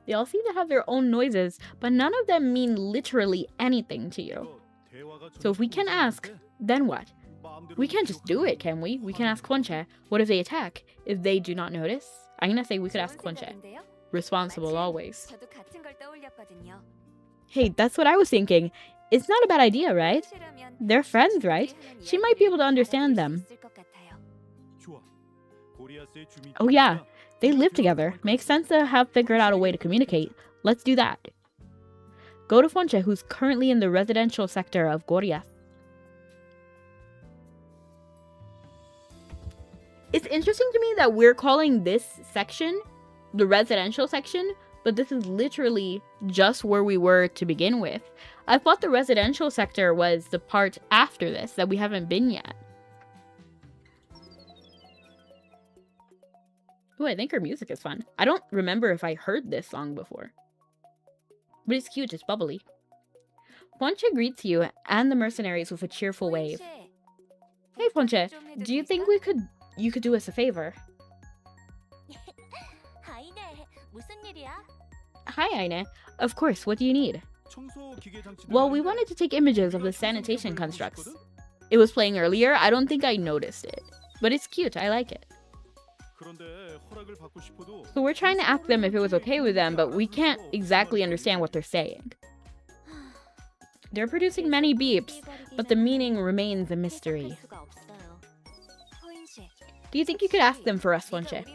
They all seem to have their own noises, but none of them mean literally anything to you. So if we can ask, then what? We can't just do it, can we? We can ask Kwonche. What if they attack? If they do not notice? I'm gonna say we could ask Kwonche. Responsible always. Hey, that's what I was thinking. It's not a bad idea, right? They're friends, right? She might be able to understand them. Oh yeah, they live together. Makes sense to have figured out a way to communicate. Let's do that. Go to Kwonche, who's currently in the residential sector of Goryeo. It's interesting to me that we're calling this section the residential section, but this is literally just where we were to begin with. I thought the residential sector was the part after this that we haven't been yet. Oh, I think her music is fun. I don't remember if I heard this song before. But it's cute, it's bubbly. Kwonche greets you and the mercenaries with a cheerful wave. Hey Kwonche, do you think you could do us a favor? Hi Aine. Of course, what do you need? Well, we wanted to take images of the sanitation constructs. It was playing earlier, I don't think I noticed it. But it's cute, I like it. So we're trying to ask them if it was okay with them, but we can't exactly understand what they're saying. They're producing many beeps, but the meaning remains a mystery. Do you think you could ask them for us, Kwonche?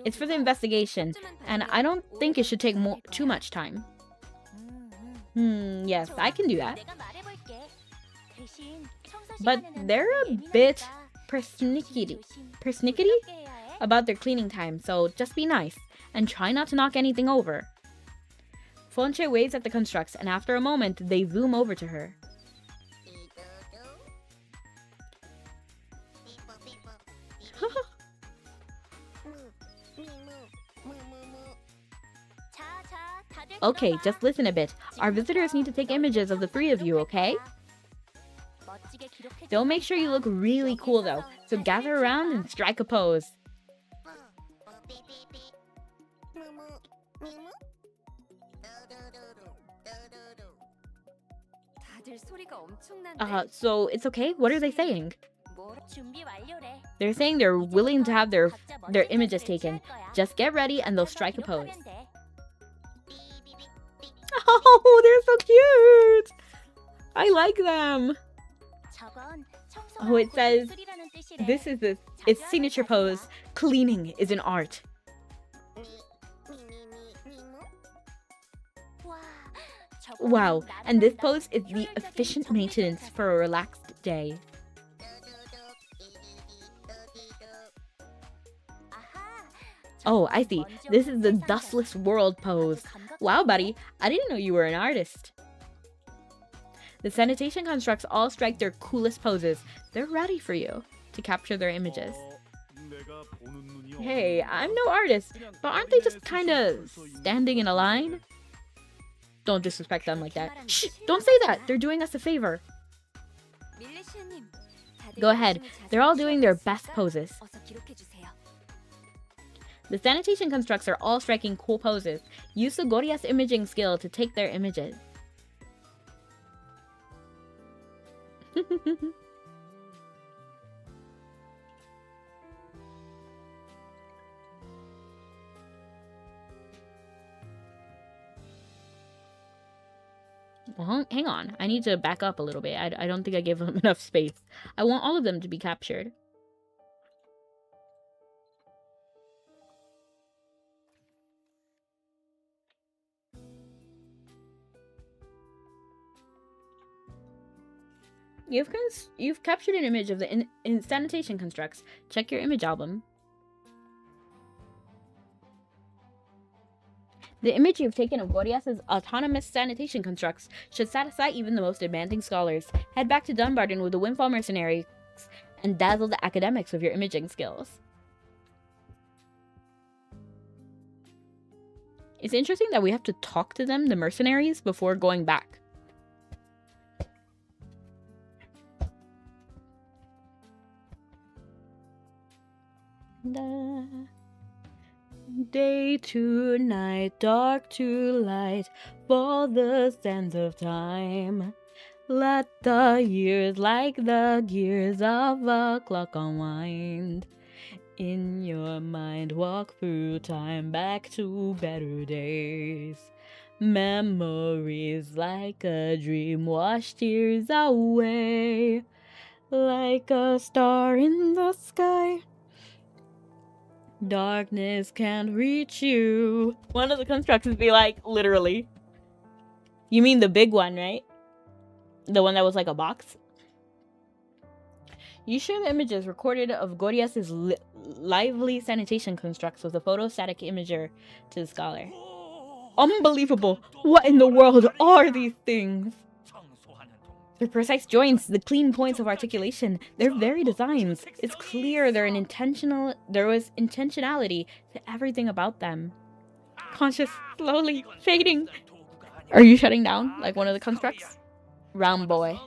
It's for the investigation, and I don't think it should take too much time. Yes, I can do that. But they're a bit persnickety about their cleaning time, so just be nice, and try not to knock anything over. Kwonche waves at the constructs, and after a moment, they zoom over to her. Okay, just listen a bit. Our visitors need to take images of the three of you, okay? They'll make sure you look really cool though, so gather around and strike a pose. So it's okay? What are they saying? They're saying they're willing to have their images taken. Just get ready and they'll strike a pose. Oh, they're so cute! I like them! Oh, it says, this is its signature pose. Cleaning is an art. Wow, and this pose is the efficient maintenance for a relaxed day. Oh, I see. This is the dustless world pose. Wow, buddy, I didn't know you were an artist. The sanitation constructs all strike their coolest poses. They're ready for you to capture their images. Hey, I'm no artist, but aren't they just kinda standing in a line? Don't disrespect them like that. Shh! Don't say that! They're doing us a favor. Go ahead. They're all doing their best poses. The sanitation constructs are all striking cool poses. Use the Gorya's imaging skill to take their images. Well, hang on. I need to back up a little bit. I don't think I gave them enough space. I want all of them to be captured. You've captured an image of the sanitation constructs. Check your image album. The image you've taken of Gorya's autonomous sanitation constructs should satisfy even the most demanding scholars. Head back to Dunbarton with the Windfall mercenaries and dazzle the academics with your imaging skills. It's interesting that we have to talk to them, the mercenaries, before going back. Day to night, dark to light, for the sands of time. Let the years like the gears of a clock unwind. In your mind, walk through time back to better days. Memories like a dream wash tears away. Like a star in the sky. Darkness can't reach you. One of the constructs would be like, literally. You mean the big one, right? The one that was like a box? You share the images recorded of Gorya's lively sanitation constructs with a photostatic imager to the scholar. Unbelievable! What in the world are these things? Their precise joints, the clean points of articulation, their very designs. It's clear there was intentionality to everything about them. Conscious, slowly fading. Are you shutting down like one of the constructs? Round boy.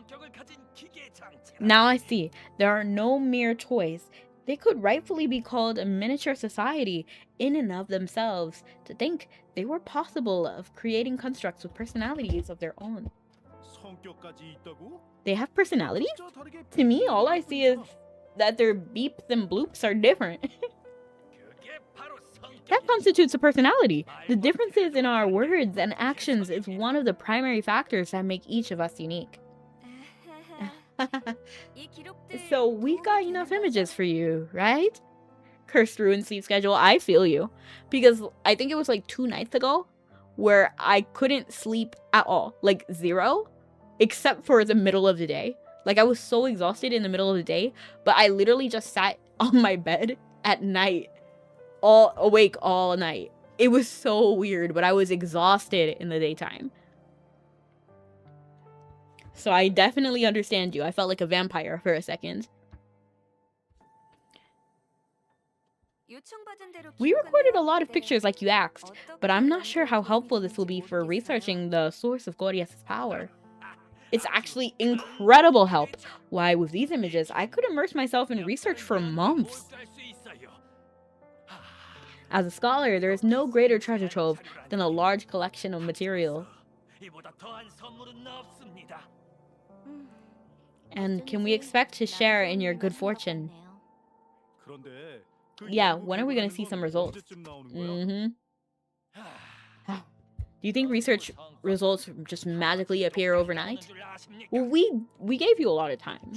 Now I see. There are no mere toys. They could rightfully be called a miniature society in and of themselves. To think they were possible of creating constructs with personalities of their own. They have personality? To me, all I see is that their beeps and bloops are different. That constitutes a personality. The differences in our words and actions is one of the primary factors that make each of us unique. So we got enough images for you, right? Cursed ruined sleep schedule, I feel you. Because I think it was like 2 nights ago where I couldn't sleep at all. Like 0. Except for the middle of the day. Like, I was so exhausted in the middle of the day, but I literally just sat on my bed at night, all awake all night. It was so weird, but I was exhausted in the daytime. So I definitely understand you. I felt like a vampire for a second. We recorded a lot of pictures like you asked, but I'm not sure how helpful this will be for researching the source of Gorya's power. It's actually incredible help. Why, with these images, I could immerse myself in research for months. As a scholar, there is no greater treasure trove than a large collection of material. And can we expect to share in your good fortune? Yeah, when are we going to see some results? Do you think research results just magically appear overnight? Well, we gave you a lot of time.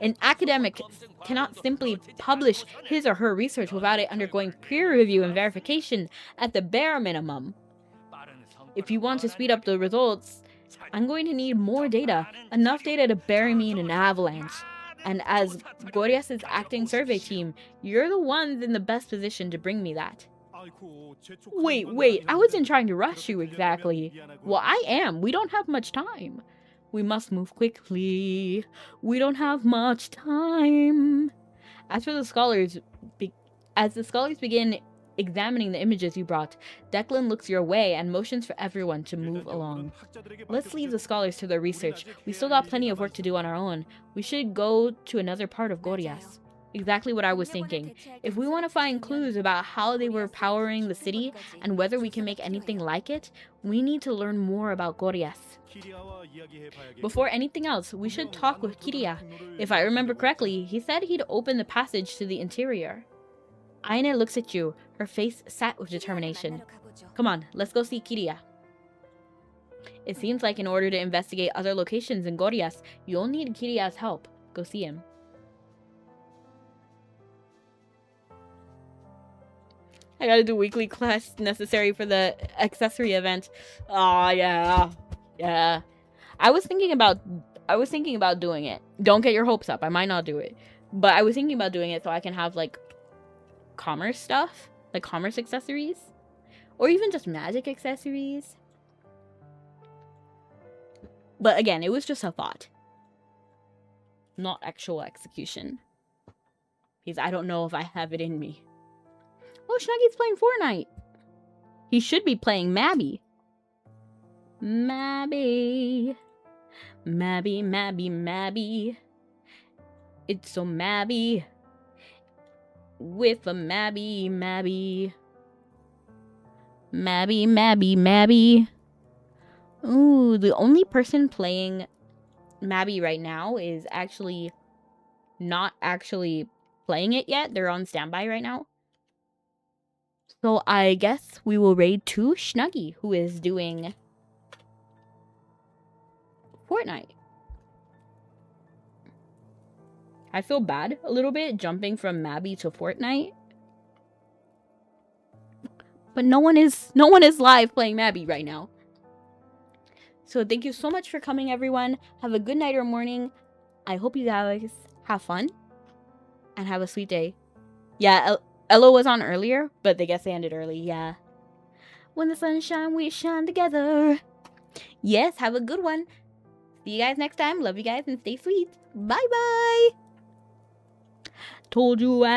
An academic cannot simply publish his or her research without it undergoing peer review and verification at the bare minimum. If you want to speed up the results, I'm going to need more data. Enough data to bury me in an avalanche. And as Gorya's acting survey team, you're the ones in the best position to bring me that. Wait, I wasn't trying to rush you exactly. Well, I am. We don't have much time. We must move quickly. We don't have much time. As the scholars begin examining the images you brought, Declan looks your way and motions for everyone to move along. Let's leave the scholars to their research. We still got plenty of work to do on our own. We should go to another part of Gorya's. Exactly what I was thinking. If we want to find clues about how they were powering the city and whether we can make anything like it, we need to learn more about Goryeas. 키리아와 이야기해봐야겠. Before anything else, we should talk with Kiria. If I remember correctly, he said he'd open the passage to the interior. Aine looks at you, her face set with determination. Come on, let's go see Kiria. It seems like in order to investigate other locations in Goryeas, you'll need Kiria's help. Go see him. I gotta do weekly quests necessary for the accessory event. Oh yeah. Yeah. I was thinking about doing it. Don't get your hopes up. I might not do it. But I was thinking about doing it so I can have like commerce stuff. Like commerce accessories. Or even just magic accessories. But again, it was just a thought. Not actual execution. Because I don't know if I have it in me. Oh, Snuggy's playing Fortnite. He should be playing Mabi. Mabi. Mabi, Mabi, Mabi. It's so Mabi. With a Mabi, Mabi. Mabi, Mabi, Mabi. Ooh, the only person playing Mabi right now is actually not actually playing it yet. They're on standby right now. So I guess we will raid to Snuggy, who is doing Fortnite. I feel bad a little bit jumping from Mabi to Fortnite. But no one is live playing Mabi right now. So thank you so much for coming, everyone. Have a good night or morning. I hope you guys have fun and have a sweet day. Yeah, Ella was on earlier, but I guess they ended early. Yeah. When the sun shines, we shine together. Yes, have a good one. See you guys next time. Love you guys and stay sweet. Bye-bye. Told you I